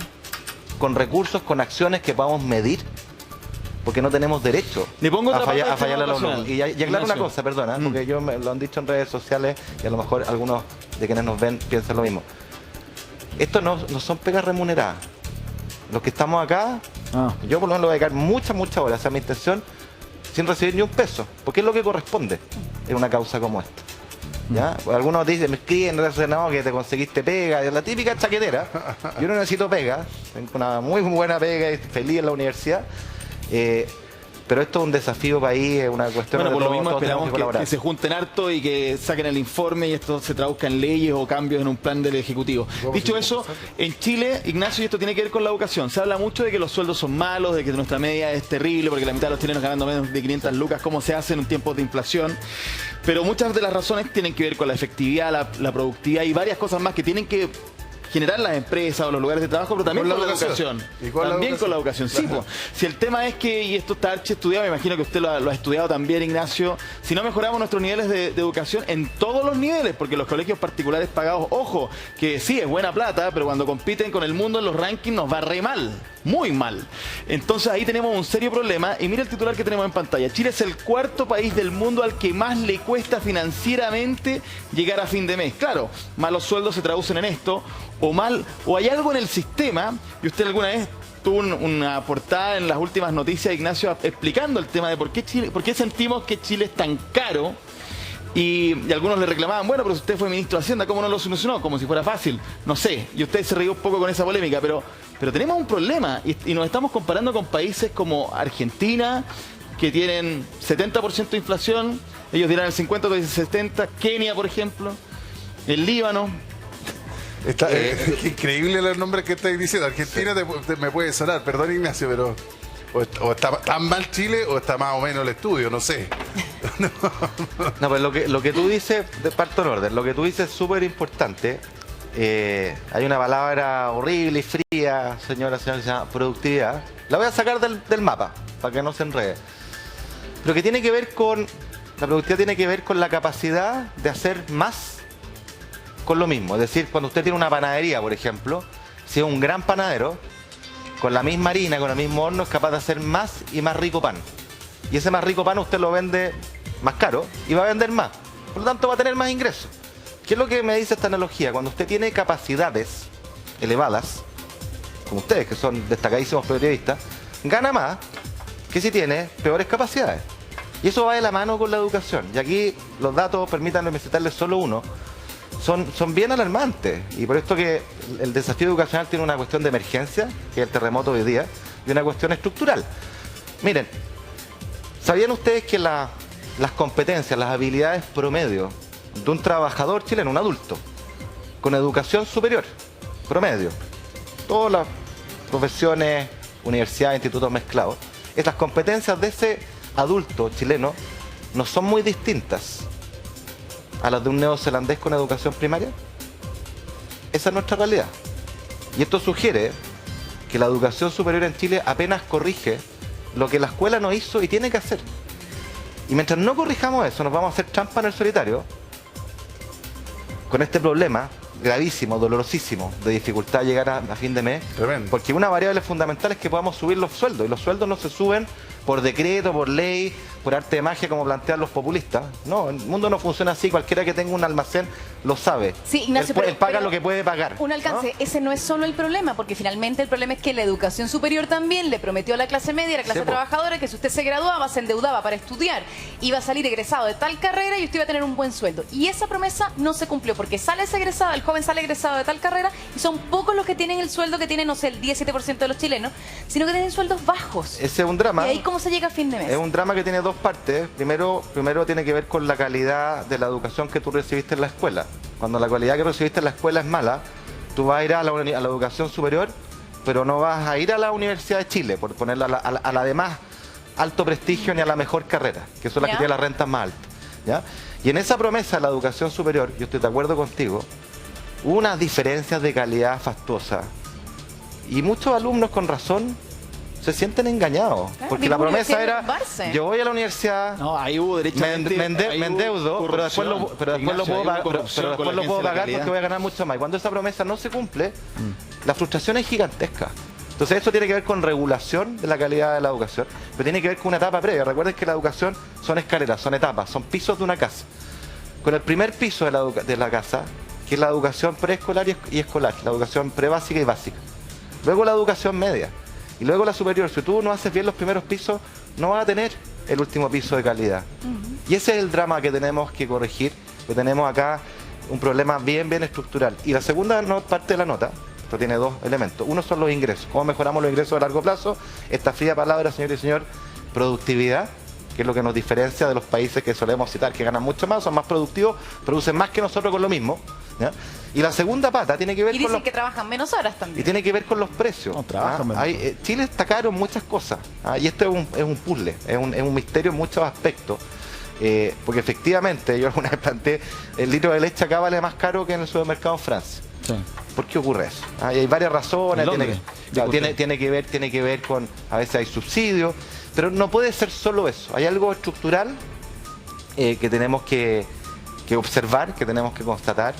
con recursos, con acciones que podamos medir, porque no tenemos derecho a fallarle a los lomos. Y aclaro una cosa, perdona, porque me lo han dicho en redes sociales y a lo mejor algunos de quienes nos ven piensan lo mismo. Esto no son pegas remuneradas. Los que estamos acá, yo por lo menos le voy a dedicar muchas horas, esa es mi intención, sin recibir ni un peso, porque es lo que corresponde en una causa como esta. ¿Ya? Algunos dicen, me escriben relacionado que te conseguiste pega, es la típica chaquetera. Yo no necesito pega, tengo una muy buena pega y feliz en la universidad. Pero esto es un desafío país, es una cuestión de por lo mismo esperamos que se junten harto y que saquen el informe y esto se traduzca en leyes o cambios en un plan del Ejecutivo. Dicho eso, en Chile, Ignacio, y esto tiene que ver con la educación, se habla mucho de que los sueldos son malos, de que nuestra media es terrible porque la mitad de los chilenos ganando menos de 500 lucas, cómo se hace en tiempos de inflación. Pero muchas de las razones tienen que ver con la efectividad, la productividad y varias cosas más que tienen que generar las empresas o los lugares de trabajo, pero también con la educación. También con la educación. Sí, pues. Si el tema es que, y esto está archiestudiado, me imagino que usted lo ha estudiado también, Ignacio, si no mejoramos nuestros niveles de educación en todos los niveles, porque los colegios particulares pagados, ojo, que sí es buena plata, pero cuando compiten con el mundo en los rankings nos va re mal, muy mal. Entonces ahí tenemos un serio problema y mira el titular que tenemos en pantalla. Chile es el cuarto país del mundo al que más le cuesta financieramente llegar a fin de mes. Claro, malos sueldos se traducen en esto, o hay algo en el sistema, y usted alguna vez tuvo una portada en las últimas noticias, Ignacio, explicando el tema de por qué sentimos que Chile es tan caro, y algunos le reclamaban, bueno, pero si usted fue ministro de Hacienda, ¿cómo no lo solucionó? Como si fuera fácil. No sé, y usted se rió un poco con esa polémica, pero tenemos un problema, y nos estamos comparando con países como Argentina, que tienen 70% de inflación, ellos dirán el 50, otros dicen 70%, Kenia, por ejemplo, el Líbano. Increíble los nombres que estáis diciendo. Argentina me puede sonar, perdón Ignacio, pero o está tan mal Chile o está más o menos el estudio, no sé. No, pues lo que tú dices, de parto en orden, lo que tú dices es súper importante. Hay una palabra horrible y fría, señora, que se llama productividad. La voy a sacar del mapa, para que no se enrede. pero que tiene que ver con, la productividad tiene que ver con la capacidad de hacer más con lo mismo. Es decir, cuando usted tiene una panadería, por ejemplo, si es un gran panadero, con la misma harina, con el mismo horno, es capaz de hacer más y más rico pan. Y ese más rico pan usted lo vende más caro y va a vender más. Por lo tanto, va a tener más ingresos. ¿Qué es lo que me dice esta analogía? Cuando usted tiene capacidades elevadas, como ustedes, que son destacadísimos periodistas, gana más que si tiene peores capacidades. Y eso va de la mano con la educación. Y aquí los datos, permítanme citarles solo uno, son bien alarmantes. Y por esto que el desafío educacional tiene una cuestión de emergencia, que es el terremoto de hoy día, y una cuestión estructural. Miren, ¿sabían ustedes que las competencias, las habilidades promedio de un trabajador chileno, un adulto, con educación superior, promedio, todas las profesiones, universidades, institutos mezclados, estas competencias de ese adulto chileno no son muy distintas a las de un neozelandés con educación primaria? Esa es nuestra realidad. Y esto sugiere que la educación superior en Chile apenas corrige lo que la escuela no hizo y tiene que hacer. Y mientras no corrijamos eso, nos vamos a hacer trampa en el solitario con este problema gravísimo, dolorosísimo, de dificultad de llegar a fin de mes. Tremendo. Porque una variable fundamental es que podamos subir los sueldos, y los sueldos no se suben por decreto, por ley, por arte de magia, como plantean los populistas. No, el mundo no funciona así. Cualquiera que tenga un almacén lo sabe. Sí, Ignacio, él paga lo que puede pagar. Un alcance, ¿no? Ese no es solo el problema, porque finalmente el problema es que la educación superior también le prometió a la clase media, a la clase trabajadora, que si usted se graduaba, se endeudaba para estudiar, iba a salir egresado de tal carrera y usted iba a tener un buen sueldo. Y esa promesa no se cumplió, porque sale ese egresado, el joven sale egresado de tal carrera, y son pocos los que tienen el sueldo que tienen, no sé, el 17% de los chilenos, sino que tienen sueldos bajos. Ese es un drama. ¿Y ahí cómo se llega a fin de mes? Es un drama que tiene dos partes. Primero tiene que ver con la calidad de la educación que tú recibiste en la escuela. Cuando la calidad que recibiste en la escuela es mala, tú vas a ir a la educación superior, pero no vas a ir a la Universidad de Chile, por ponerla a la de más alto prestigio ni a la mejor carrera, que son las que tienen las rentas más altas. ¿Ya? Y en esa promesa de la educación superior, yo estoy de acuerdo contigo, hubo unas diferencias de calidad fastuosas. Y muchos alumnos con razón se sienten engañados, porque la promesa era, yo voy a la universidad, no, ahí hubo derechamente, me endeudo, pero después lo puedo pagar porque voy a ganar mucho más. Y cuando esa promesa no se cumple, la frustración es gigantesca. Entonces esto tiene que ver con regulación de la calidad de la educación, pero tiene que ver con una etapa previa. Recuerden que la educación son escaleras, son etapas, son pisos de una casa. Con el primer piso de la casa, que es la educación preescolar y escolar, la educación prebásica y básica. Luego la educación media. Y luego la superior. Si tú no haces bien los primeros pisos, no vas a tener el último piso de calidad. Y ese es el drama que tenemos que corregir, que tenemos acá un problema bien estructural. Y la segunda parte de la nota, esto tiene dos elementos. Uno son los ingresos. ¿Cómo mejoramos los ingresos a largo plazo? Esta fría palabra, señor y señor, productividad, que es lo que nos diferencia de los países que solemos citar, que ganan mucho más, son más productivos, producen más que nosotros con lo mismo. ¿Ya? Y la segunda pata tiene que ver con que trabajan menos horas también. Y tiene que ver con los precios. No, Chile está caro en muchas cosas. Y esto es un puzzle, es un misterio en muchos aspectos. Porque efectivamente, yo alguna vez planteé, el litro de leche acá vale más caro que en el supermercado en Francia. Sí. ¿Por qué ocurre eso? Y hay varias razones. Tiene que ver con, a veces hay subsidios, pero no puede ser solo eso. Hay algo estructural que tenemos que observar, que tenemos que constatar.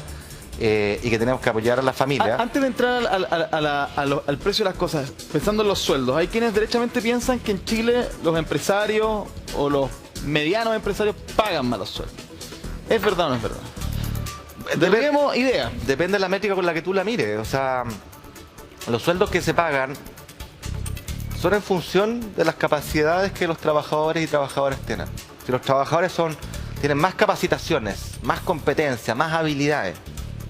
Y que tenemos que apoyar a la familia. Antes de entrar al precio de las cosas, pensando en los sueldos, hay quienes derechamente piensan que en Chile los empresarios o los medianos empresarios pagan malos sueldos. ¿Es verdad o no es verdad? Tenemos idea. Depende de la métrica con la que tú la mires. O sea, los sueldos que se pagan son en función de las capacidades que los trabajadores y trabajadoras tienen. Si los trabajadores tienen más capacitaciones, más competencias, más habilidades,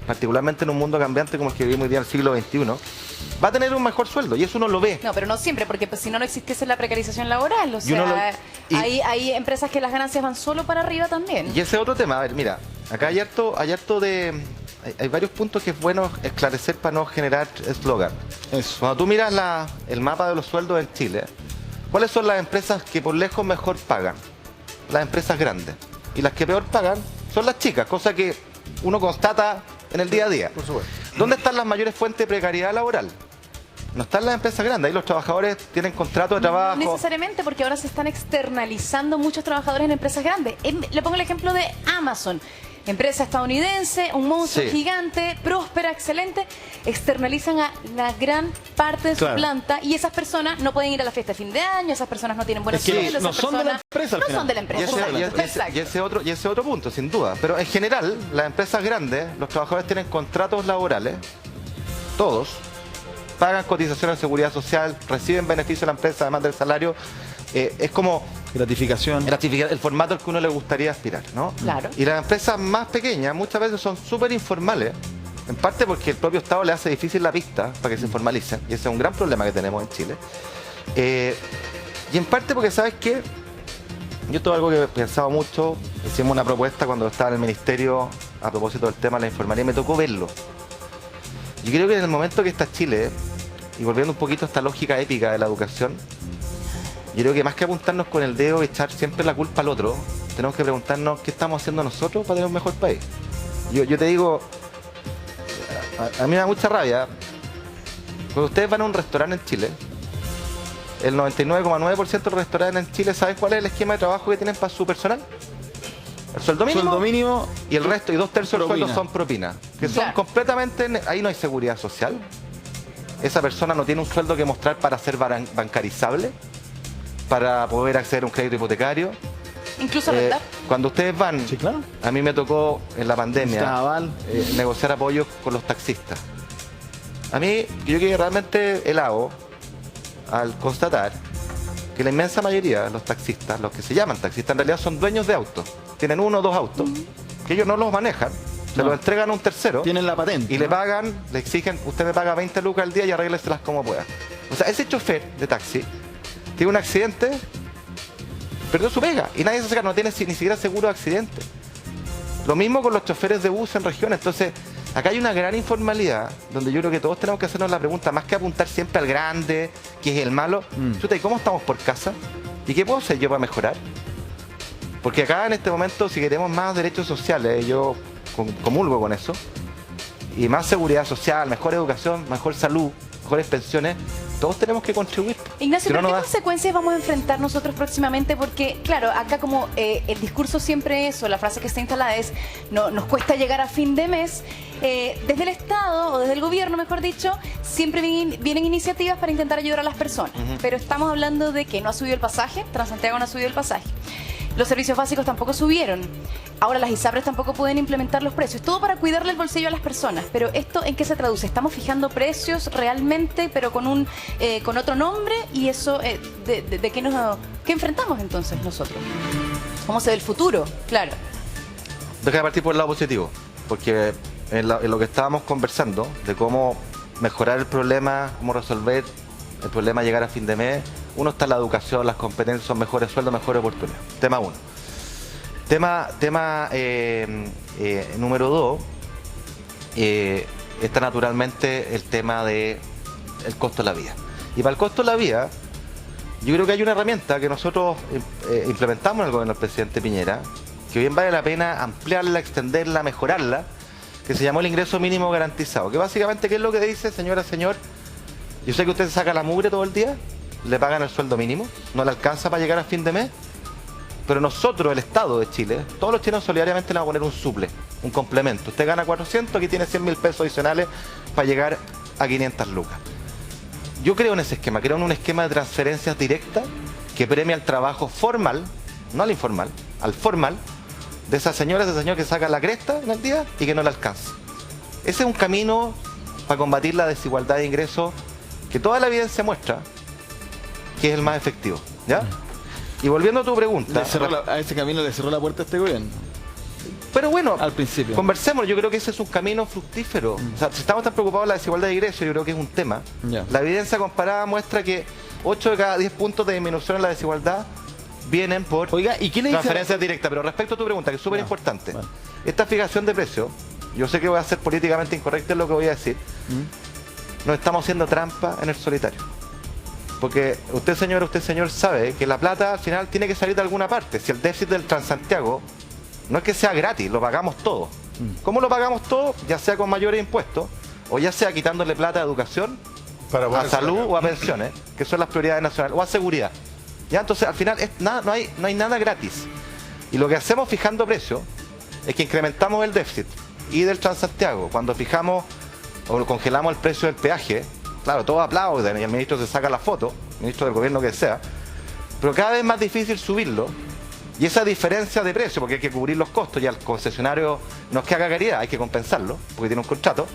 particularmente en un mundo cambiante como el que vivimos hoy día en el siglo XXI, va a tener un mejor sueldo, y eso uno lo ve. No, pero no siempre, porque pues, si no existiese la precarización laboral, o sea, hay empresas que las ganancias van solo para arriba también. Y ese otro tema, a ver, mira, acá hay varios puntos que es bueno esclarecer para no generar eslogan. Cuando tú miras el mapa de los sueldos en Chile, ¿cuáles son las empresas que por lejos mejor pagan? Las empresas grandes. Y las que peor pagan son las chicas, cosa que uno constata en el día a día. Por supuesto. ¿Dónde están las mayores fuentes de precariedad laboral? no está en las empresas grandes. Ahí los trabajadores tienen contrato de trabajo. No necesariamente, porque ahora se están externalizando muchos trabajadores en empresas grandes. Le pongo el ejemplo de Amazon. Empresa estadounidense, un monstruo gigante, próspera, excelente, externalizan a la gran parte de su planta y esas personas no pueden ir a la fiesta de fin de año, esas personas no tienen buenos sueldos, no son de la empresa al final. No son de la empresa. Y ese otro punto, sin duda. Pero en general, las empresas grandes, los trabajadores tienen contratos laborales, todos, pagan cotizaciones de seguridad social, reciben beneficios de la empresa además del salario. Es como gratificación, el formato al que uno le gustaría aspirar, ¿no? Claro. Y las empresas más pequeñas muchas veces son súper informales, en parte porque el propio Estado le hace difícil la pista para que se formalicen, y ese es un gran problema que tenemos en Chile. Y en parte porque, ¿sabes qué? Yo esto es algo que he pensado mucho, hicimos una propuesta cuando estaba en el ministerio a propósito del tema de la informalidad y me tocó verlo. Yo creo que en el momento que está Chile, y volviendo un poquito a esta lógica épica de la educación, yo creo que más que apuntarnos con el dedo y echar siempre la culpa al otro, tenemos que preguntarnos qué estamos haciendo nosotros para tener un mejor país. Yo te digo, a mí me da mucha rabia, cuando ustedes van a un restaurante en Chile, el 99,9% de los restaurantes en Chile, ¿saben cuál es el esquema de trabajo que tienen para su personal? El sueldo mínimo y el resto, y 2/3 del sueldo son propinas, que son completamente, ahí no hay seguridad social, esa persona no tiene un sueldo que mostrar para ser bancarizable, para poder acceder a un crédito hipotecario. Incluso rentar. Cuando ustedes van, a mí me tocó en la pandemia negociar apoyos con los taxistas. A mí, yo quedé realmente helado al constatar que la inmensa mayoría de los taxistas, los que se llaman taxistas, en realidad son dueños de autos. Tienen 1 o 2 autos, que ellos no los manejan, se los entregan a un tercero. Tienen la patente. Y le pagan, le exigen, usted me paga 20 lucas al día y arrégleselas como pueda. O sea, ese chofer de taxi tiene un accidente, perdió su pega y nadie se saca, no tiene ni siquiera seguro de accidente. Lo mismo con los choferes de bus en regiones. Entonces, acá hay una gran informalidad donde yo creo que todos tenemos que hacernos la pregunta, más que apuntar siempre al grande, que es el malo. Chuta, ¿y cómo estamos por casa? ¿Y qué puedo hacer yo para mejorar? Porque acá en este momento, si queremos más derechos sociales, yo comulgo con eso, y más seguridad social, mejor educación, mejor salud, mejores pensiones, todos tenemos que contribuir. Ignacio, ¿pero qué consecuencias vamos a enfrentar nosotros próximamente? Porque, claro, acá como el discurso siempre es, o la frase que está instalada es, no, nos cuesta llegar a fin de mes, desde el Estado, o desde el gobierno, mejor dicho, siempre vienen iniciativas para intentar ayudar a las personas. Pero estamos hablando de que no ha subido el pasaje, Transantiago no ha subido el pasaje. Los servicios básicos tampoco subieron. Ahora las ISAPRES tampoco pueden implementar los precios. Todo para cuidarle el bolsillo a las personas. Pero ¿esto en qué se traduce? Estamos fijando precios realmente, pero con con otro nombre. Y eso, ¿de qué enfrentamos entonces nosotros? ¿Cómo se ve el futuro? Claro. Deja de partir por el lado positivo. Porque en lo que estábamos conversando, de cómo mejorar el problema, cómo resolver el problema de llegar a fin de mes, uno está en la educación, las competencias son mejores sueldos, mejores oportunidades. Tema 1. Tema número 2, está naturalmente el tema del costo de la vida. Y para el costo de la vida, yo creo que hay una herramienta que nosotros implementamos en el gobierno del presidente Piñera, que bien vale la pena ampliarla, extenderla, mejorarla, que se llamó el ingreso mínimo garantizado. Que básicamente, ¿qué es lo que dice, señora, señor? Yo sé que usted se saca la mugre todo el día, le pagan el sueldo mínimo, no le alcanza para llegar a fin de mes, pero nosotros, el Estado de Chile, todos los chilenos solidariamente le vamos a poner un suple, un complemento. Usted gana 400, aquí tiene 100.000 pesos adicionales para llegar a 500 lucas. Yo creo en ese esquema, creo en un esquema de transferencias directas que premia el trabajo formal, no al informal, al formal, de esas señoras, ese señor que saca la cresta en el día y que no le alcanza. Ese es un camino para combatir la desigualdad de ingresos que toda la evidencia muestra que es el más efectivo, ¿ya? Y volviendo a tu pregunta... A ese camino le cerró la puerta a este gobierno. Pero bueno, al principio conversemos, yo creo que ese es un camino fructífero. O sea, si estamos tan preocupados de la desigualdad de ingresos, yo creo que es un tema. La evidencia comparada muestra que 8 de cada 10 puntos de disminución en la desigualdad vienen por transferencias directas. Pero respecto a tu pregunta, que es súper importante, esta fijación de precios, yo sé que voy a ser políticamente incorrecto en lo que voy a decir, nos estamos haciendo trampa en el solitario. Porque usted señor, sabe que la plata al final tiene que salir de alguna parte. Si el déficit del Transantiago no es que sea gratis, lo pagamos todo. ¿Cómo lo pagamos todo? Ya sea con mayores impuestos, o ya sea quitándole plata a educación Para a ponerse salud acá. o a pensiones, que son las prioridades nacionales, o a seguridad. Ya, entonces al final no hay nada gratis. Y lo que hacemos fijando precios es que incrementamos el déficit y del Transantiago. Cuando fijamos o congelamos el precio del peaje, claro, todos aplauden y el ministro se saca la foto, ministro del gobierno que sea, pero cada vez es más difícil subirlo. Y esa diferencia de precio, porque hay que cubrir los costos y al concesionario no es que haga caridad, hay que compensarlo, porque tiene un contrato.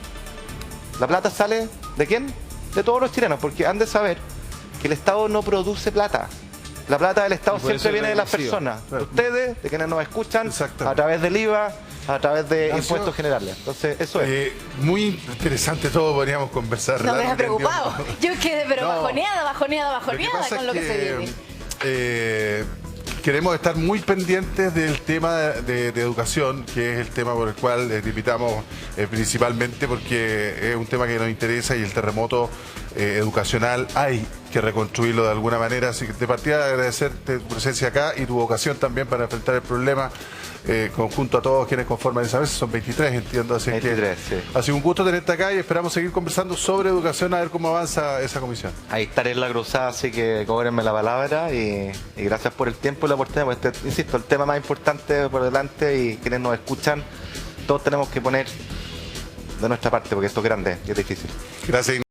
La plata sale ¿de quién? De todos los chilenos, porque han de saber que el Estado no produce plata. La plata del Estado Y por eso siempre viene de las regresiva. personas, Claro. de ustedes, de quienes nos escuchan, Exactamente. a través del IVA, a través de Ignacio, impuestos generales. Entonces, eso es. Muy interesante todo, podríamos conversar. No me largo ha y tendido. preocupado. Yo quedé pero No. bajoneada Lo que pasa con es lo que se viene. Queremos estar muy pendientes del tema de educación, que es el tema por el cual te invitamos principalmente, porque es un tema que nos interesa y el terremoto educacional hay que reconstruirlo de alguna manera. Así que de partida agradecerte tu presencia acá y tu vocación también para enfrentar el problema conjunto a todos quienes conforman esa mesa. Son 23, entiendo. Así 23, que sí. ha sido un gusto tenerte acá y esperamos seguir conversando sobre educación, a ver cómo avanza esa comisión. Ahí estaré en la cruzada, así que cóbrenme la palabra y gracias por el tiempo y la oportunidad. Porque insisto, el tema más importante por delante y quienes nos escuchan, todos tenemos que poner de nuestra parte, porque esto es grande y es difícil. Gracias.